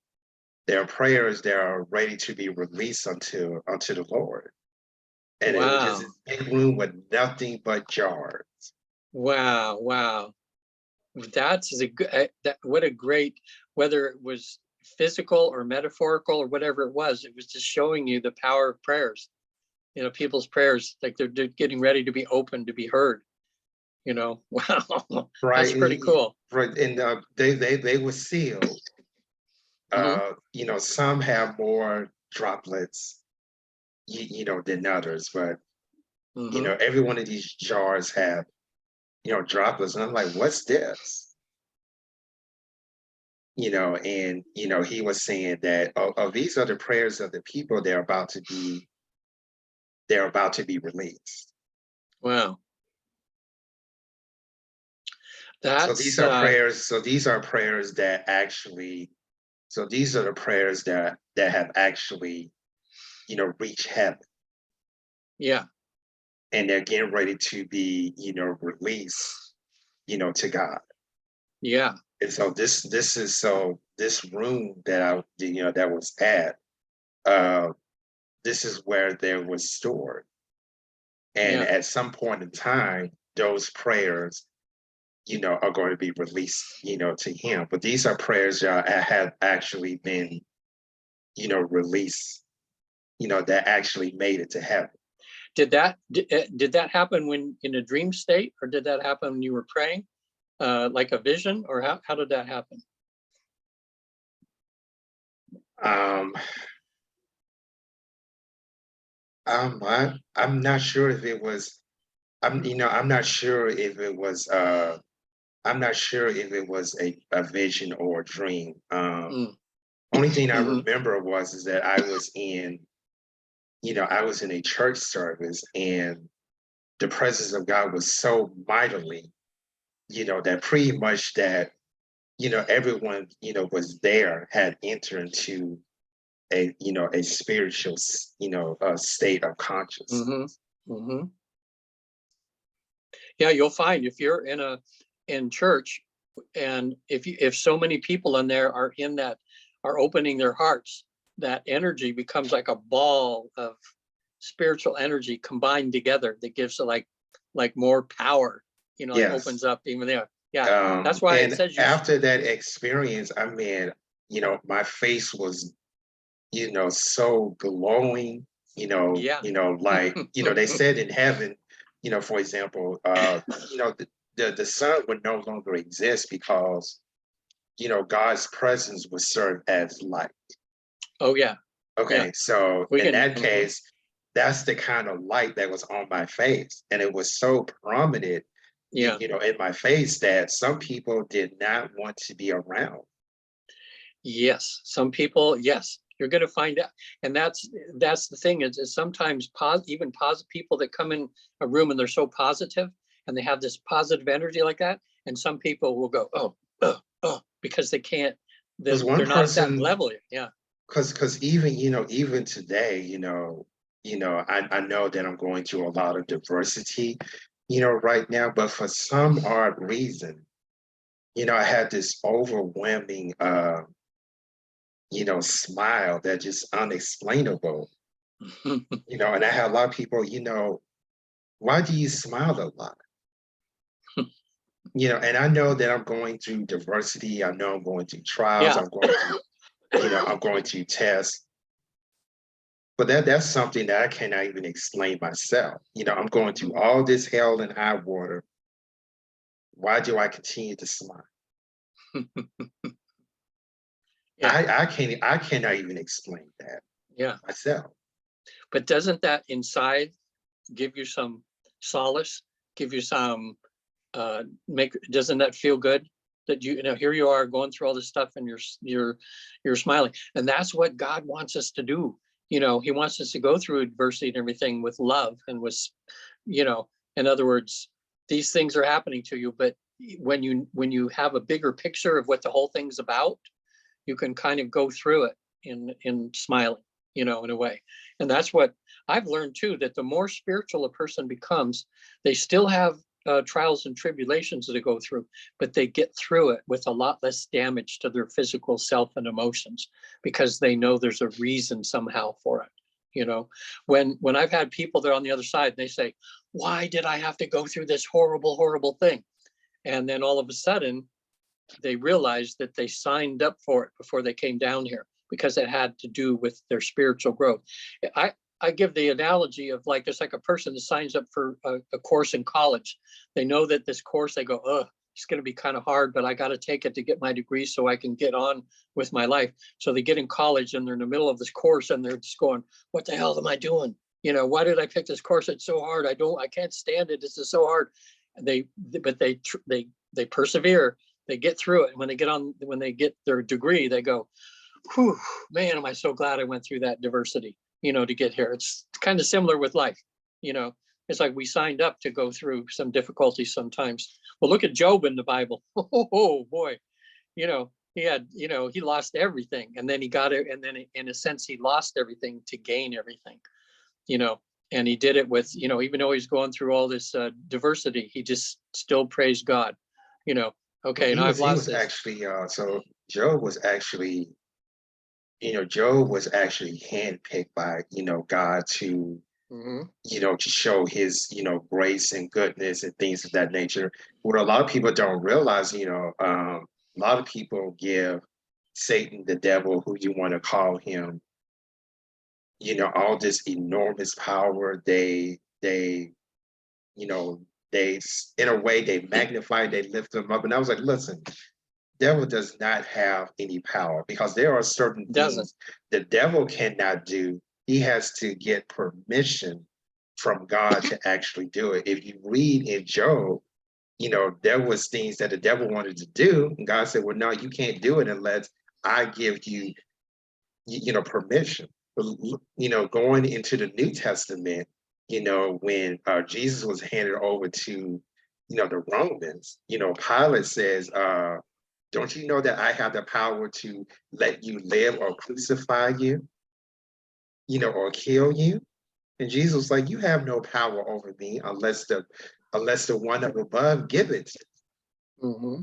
They're prayers. They are ready to be released unto the Lord. And it was just this big room with nothing but jars. Wow. That's a good, what a great, whether it was physical or metaphorical or whatever it was just showing you the power of prayers. People's prayers, like they're getting ready to be open, to be heard. Wow, Right. That's pretty cool. Right, and they were sealed. Some have more droplets, than others, but every one of these jars have, droplets, and I'm like, what's this? And he was saying that, oh, these are the prayers of the people. They're about to be released. Wow. So these are prayers. So these are prayers that actually. So these are the prayers that have actually, reached heaven. Yeah. And they're getting ready to be, released, to God. Yeah. And so this room that that was at, this is where there was stored. And at some point in time, those prayers, are going to be released, to him. But these are prayers that have actually been, released, that actually made it to heaven. Did that happen when in a dream state, or did that happen when you were praying, like a vision, or how did that happen? I'm not sure if it was. I'm not sure if it was. I'm not sure if it was a vision or a dream. Only thing I remember is that I was in a church service, and the presence of God was so mightily, that pretty much that, everyone, was there, had entered into a spiritual, state of consciousness. Yeah, you'll find if you're in church, and if so many people in there are opening their hearts, that energy becomes like a ball of spiritual energy combined together that gives it like more power, Yes. It opens up even there. Yeah, that's why it says after that experience, I mean, my face was so glowing, Yeah. like, they said in heaven, for example, the sun would no longer exist because, God's presence would serve as light. Oh yeah. Yeah. Okay, so We in can. that case, that's the kind of light that was on my face. And it was so prominent, Yeah. in my face that some people did not want to be around. Yes. Some people, yes, you're going to find out. And that's the thing is sometimes even positive people that come in a room and they're so positive and they have this positive energy like that. And some people will go, oh, because they can't, Because one they're not at that person, level yet. Yeah. because even, even today, I know that I'm going through a lot of diversity, right now, but for some odd reason, I had this overwhelming smile that just unexplainable, and I had a lot of people, why do you smile a lot? And I know that I'm going through diversity. I know I'm going through trials. Yeah. I'm going through, I'm going through tests. But that's something that I cannot even explain myself. I'm going through all this hell and high water. Why do I continue to smile? Yeah. I cannot even explain that Yeah. myself. But doesn't that inside give you some solace, give you some doesn't that feel good that here you are going through all this stuff and you're smiling, and that's what God wants us to do. He wants us to go through adversity and everything with love and with, in other words, these things are happening to you, but when you have a bigger picture of what the whole thing's about, you can kind of go through it in smiling, in a way. And that's what I've learned too, that the more spiritual a person becomes, they still have trials and tribulations that they go through, but they get through it with a lot less damage to their physical self and emotions because they know there's a reason somehow for it. When I've had people that are on the other side, they say, why did I have to go through this horrible, horrible thing? And then all of a sudden, they realized that they signed up for it before they came down here because it had to do with their spiritual growth. I give the analogy of like, it's like a person that signs up for a course in college. They know that this course, they go, it's going to be kind of hard, but I got to take it to get my degree so I can get on with my life. So they get in college and they're in the middle of this course and they're just going, what the hell am I doing? Why did I pick this course? It's so hard. I can't stand it. This is so hard. But they persevere. They get through it. When they get their degree, they go, whew, man, am I so glad I went through that diversity, to get here. It's kind of similar with life. It's like we signed up to go through some difficulties sometimes. Well, look at Job in the Bible. Oh boy, he had, he lost everything and then he got it. And then in a sense, he lost everything to gain everything, and he did it with, even though he's going through all this diversity, he just still praised God, okay, and I've He lost was this. actually so Job was actually handpicked by, God to, Mm-hmm. to show his, grace and goodness and things of that nature. What a lot of people don't realize, a lot of people give Satan, the devil, who you want to call him, all this enormous power. You know, in a way, they magnify, they lift them up. And I was like, listen, devil does not have any power because there are certain Doesn't. things the devil cannot do. He has to get permission from God to actually do it. If you read in Job, there was things that the devil wanted to do, and God said, well, no, you can't do it unless I give you, permission. But, going into the New Testament, when Jesus was handed over to, the Romans, Pilate says, don't you know that I have the power to let you live or crucify you, or kill you? And Jesus was like, you have no power over me unless the one up above give it. Mm-hmm.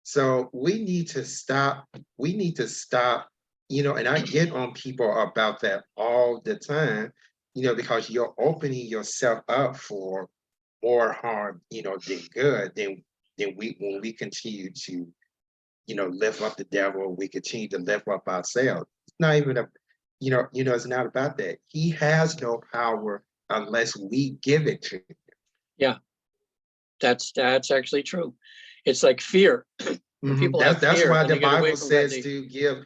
So we need to stop. We need to stop, and I get on people about that all the time, because you're opening yourself up for more harm, than good, when we continue to, lift up the devil. We continue to lift up ourselves. It's not even it's not about that. He has no power unless we give it to him. Yeah, that's actually true. It's like fear. When people have That's fear, why then the they get away Bible from God. says to give,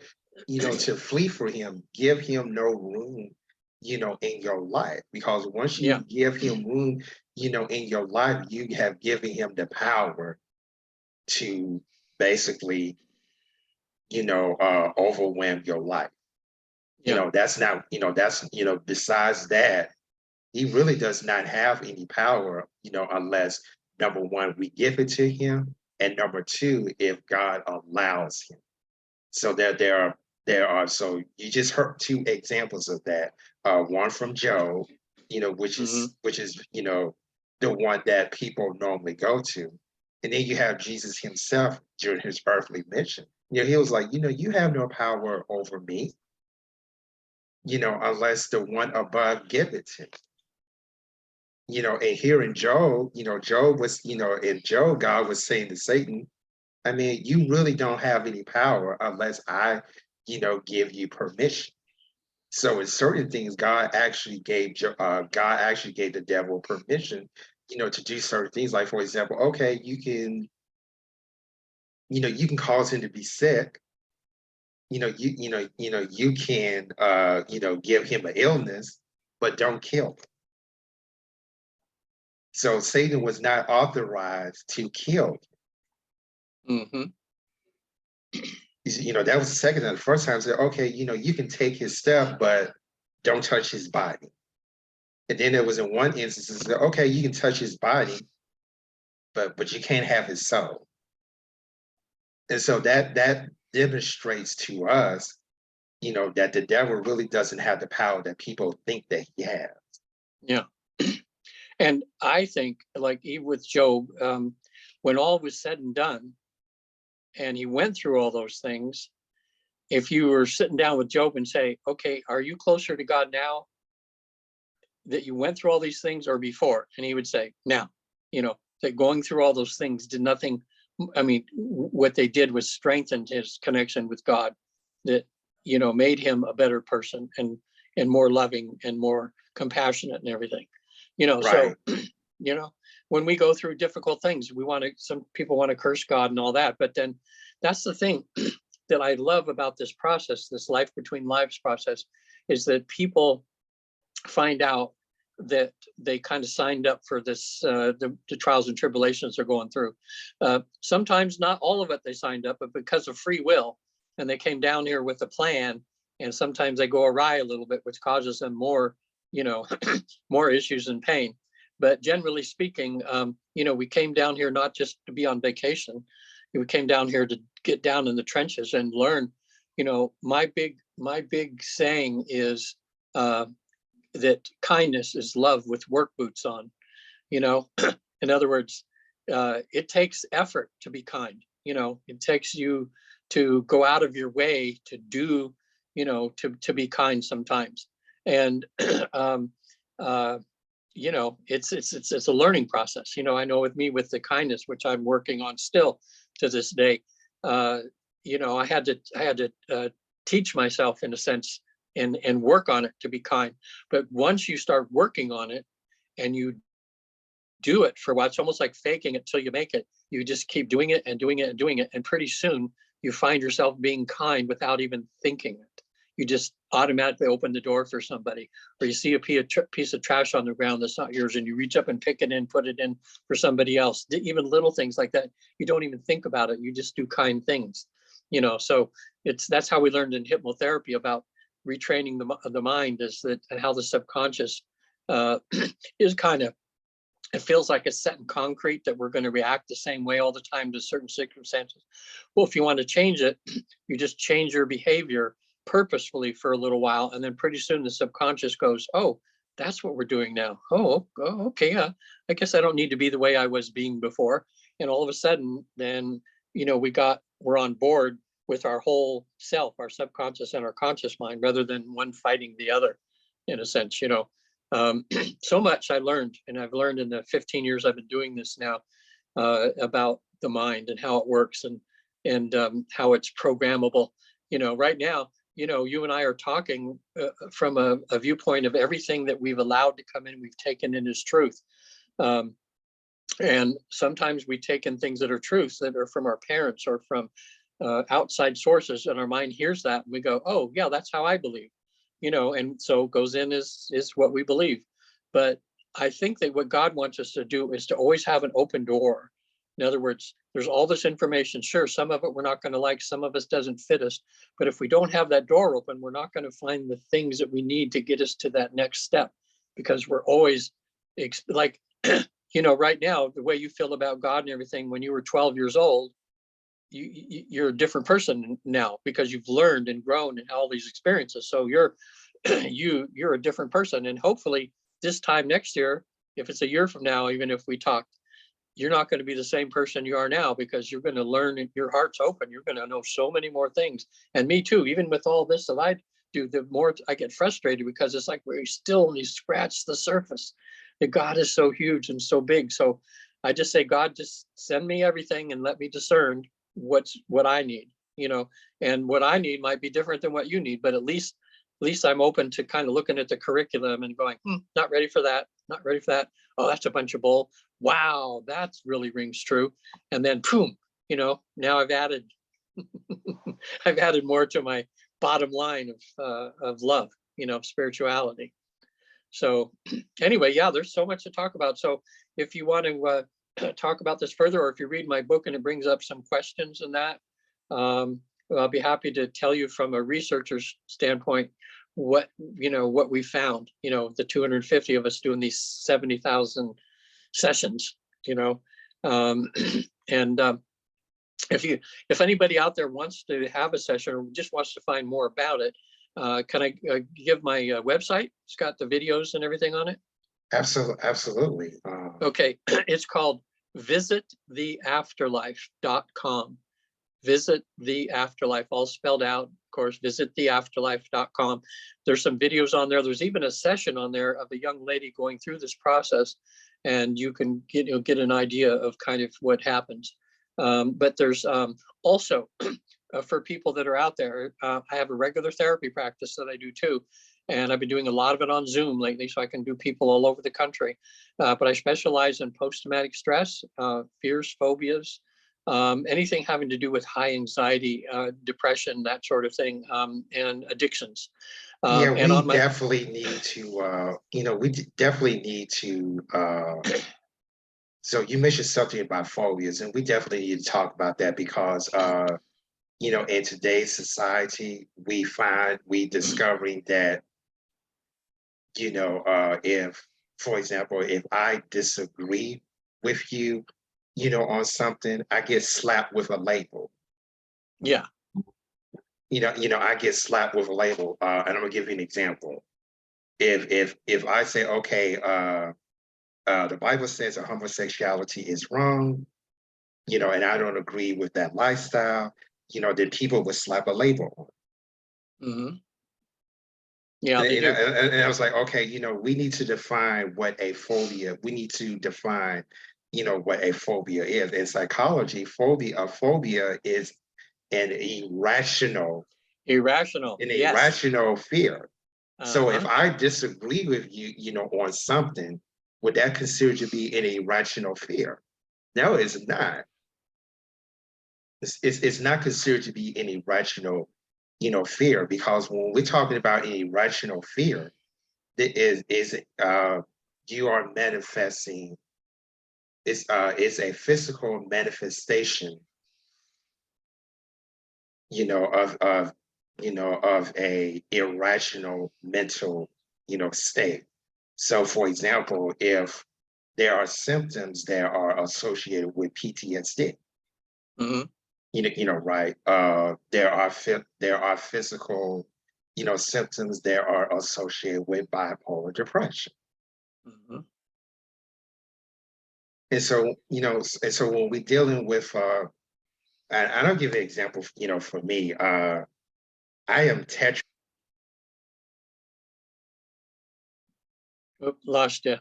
to flee for him, give him no room, in your life. Because once you Yeah, give him room, in your life, you have given him the power to basically, overwhelm your life. yeah, That's not, besides that, he really does not have any power, unless number one, we give it to him, and number two, if God allows him. So there are so you just heard two examples of that. One from Job, which hmm is the one that people normally go to. And then you have Jesus himself during his earthly mission. He was like, you have no power over me, unless the one above give it to me. And here in Job, Job was, in Job, God was saying to Satan, I mean, you really don't have any power unless I, give you permission. So in certain things, God actually gave the devil permission, to do certain things. Like for example, okay, you can cause him to be sick. You can, give him an illness, but don't kill him. So Satan was not authorized to kill. hmm That was the second time. The first time said, okay, you can take his stuff, but don't touch his body. And then there was in one instance, it said, okay, you can touch his body, but you can't have his soul. And so that demonstrates to us, that the devil really doesn't have the power that people think that he has. yeah. And I think, like even with Job, when all was said and done, and he went through all those things, if you were sitting down with Job and say, okay, are you closer to God now that you went through all these things, or before? And he would say, now, that going through all those things did nothing. I mean, what they did was strengthened his connection with God, that, made him a better person, and more loving and more compassionate and everything, so, Right. when we go through difficult things, some people want to curse God and all that, but then that's the thing that I love about this process, this life between lives process, is that people find out that they kind of signed up for this, the trials and tribulations they're going through. Sometimes not all of it they signed up, but because of free will, and they came down here with a plan, and sometimes they go awry a little bit, which causes them more, more issues and pain. But generally speaking, we came down here not just to be on vacation. We came down here to get down in the trenches and learn. My big saying is, that kindness is love with work boots on. In other words, it takes effort to be kind. It takes you to go out of your way to do, to be kind sometimes. And it's a learning process. I know with me, with the kindness, which I'm working on still to this day, I had to teach myself, in a sense, and work on it to be kind. But once you start working on it and you do it for a while, it's almost like faking it till you make it. You just keep doing it and doing it and doing it, and pretty soon you find yourself being kind without even thinking it. You just automatically open the door for somebody, or you see a piece of trash on the ground that's not yours, and you reach up and pick it in, put it in for somebody else. Even little things like that, you don't even think about it. You just do kind things. So that's how we learned in hypnotherapy about retraining the mind, is that, and how the subconscious is kind of, it feels like it's set in concrete, that we're going to react the same way all the time to certain circumstances. Well, if you want to change it, you just change your behavior purposefully for a little while, and then pretty soon the subconscious goes, oh, that's what we're doing now. Oh, okay, yeah, I guess I don't need to be the way I was being before. And all of a sudden, then we're on board with our whole self, our subconscious and our conscious mind, rather than one fighting the other, in a sense. So much I learned, and I've learned in the 15 years I've been doing this now, about the mind and how it works. And how it's programmable. Right now, you and I are talking from a viewpoint of everything that we've allowed to come in, we've taken in as truth. And sometimes we take in things that are truths that are from our parents or from outside sources, and our mind hears that and we go, oh yeah, that's how I believe, and so goes in is what we believe. But I think that what God wants us to do is to always have an open door. In other words, there's all this information. Sure, some of it we're not going to like, some of us doesn't fit us. But if we don't have that door open, we're not going to find the things that we need to get us to that next step, because we're always like, right now, the way you feel about God and everything, when you were 12 years old, you're a different person now because you've learned and grown in all these experiences. So you're you're a different person. And hopefully this time next year, if it's a year from now, even if we talk, you're not going to be the same person you are now, because you're going to learn, and your heart's open. You're going to know so many more things. And me too, even with all this that I do, the more I get frustrated, because it's like we still only scratch the surface. That God is so huge and so big. So I just say, God, just send me everything and let me discern what I need, and what I need might be different than what you need, but at least I'm open to kind of looking at the curriculum and going, not ready for that, not ready for that. Oh, that's a bunch of bull. Wow, that's really rings true. And then boom, now I've added I've added more to my bottom line of love, spirituality. So anyway, yeah, there's so much to talk about. So if you want to talk about this further, or if you read my book and it brings up some questions and that, I'll be happy to tell you from a researcher's standpoint what we found. The 250 of us doing these 70,000 sessions. And if anybody out there wants to have a session or just wants to find more about it, can I give my website? It's got the videos and everything on it. Absolutely. Okay, it's called visittheafterlife.com. Visit the Afterlife, all spelled out, of course, visittheafterlife.com. There's some videos on there. There's even a session on there of a young lady going through this process, and you can get an idea of kind of what happens. But there's also, for people that are out there, I have a regular therapy practice that I do too. And I've been doing a lot of it on Zoom lately, so I can do people all over the country. But I specialize in post-traumatic stress, fears, phobias, anything having to do with high anxiety, depression, that sort of thing, and addictions. Yeah, and we definitely need to, definitely need to, so you mentioned something about phobias, and we definitely need to talk about that because, in today's society, we discovering that, if, for example, if I disagree with you, on something, I get slapped with a label. Yeah. I get slapped with a label, and I'm gonna give you an example. If I say, okay, the Bible says that homosexuality is wrong, and I don't agree with that lifestyle, then people would slap a label on it. Mm-hmm. Yeah, And, they do. And I was like, okay, we need to define what a phobia. We need to define, what a phobia is. In psychology, a phobia is an irrational Yes. fear. So if Uh-huh. I disagree with you, on something, would that consider to be an irrational fear? No, it's not. It's not considered to be an irrational, fear, because when we're talking about an irrational fear, it is you are manifesting. It's a physical manifestation, of a irrational mental, state. So, for example, if there are symptoms that are associated with PTSD, Mm-hmm. right? There are physical, symptoms that are associated with bipolar depression. Mm-hmm. And so, when we're dealing with, and I'll give an example, for me, I am tetra. Oop, lost you.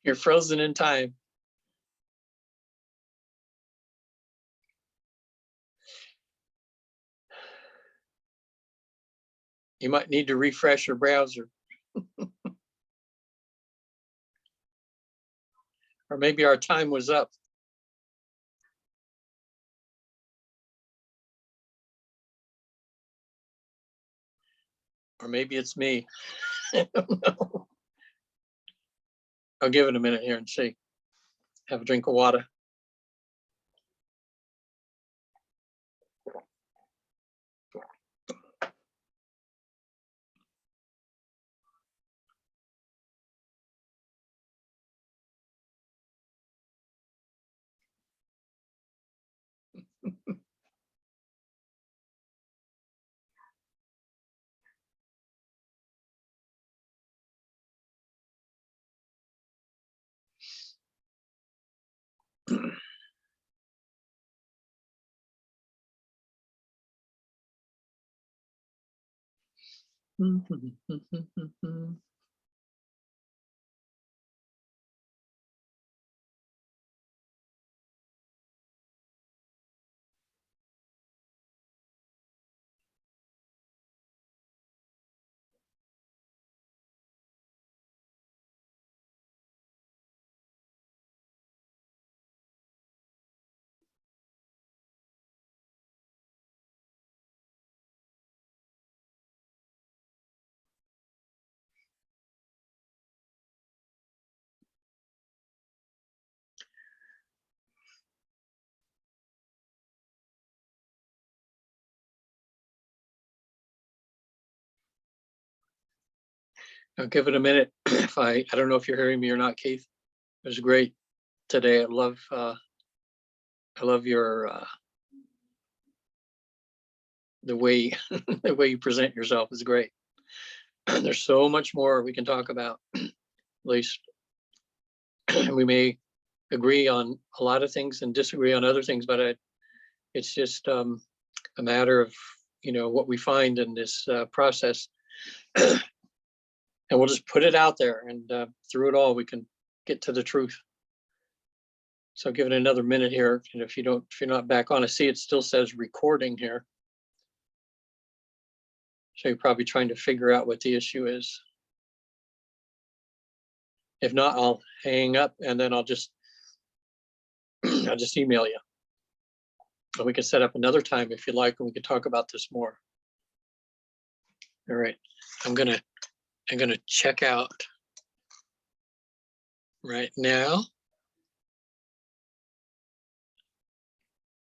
You're frozen in time. You might need to refresh your browser. Or maybe our time was up. Or maybe it's me. I don't know. I'll give it a minute here and see. Have a drink of water. I'll give it a minute. If I don't know if you're hearing me or not, Keith. It was great today. I love your the way the way you present yourself is great. There's so much more we can talk about. At least we may agree on a lot of things and disagree on other things, but it's just a matter of, you know, what we find in this process. And we'll just put it out there, and through it all, we can get to the truth. So give it another minute here. And if you're not back on, I see it still says recording here. So you're probably trying to figure out what the issue is. If not, I'll hang up and then I'll just email you. And we can set up another time if you like, and we can talk about this more. All right, I'm gonna check out right now.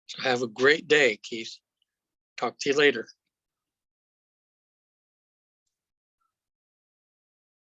So have a great day, Keith. Talk to you later.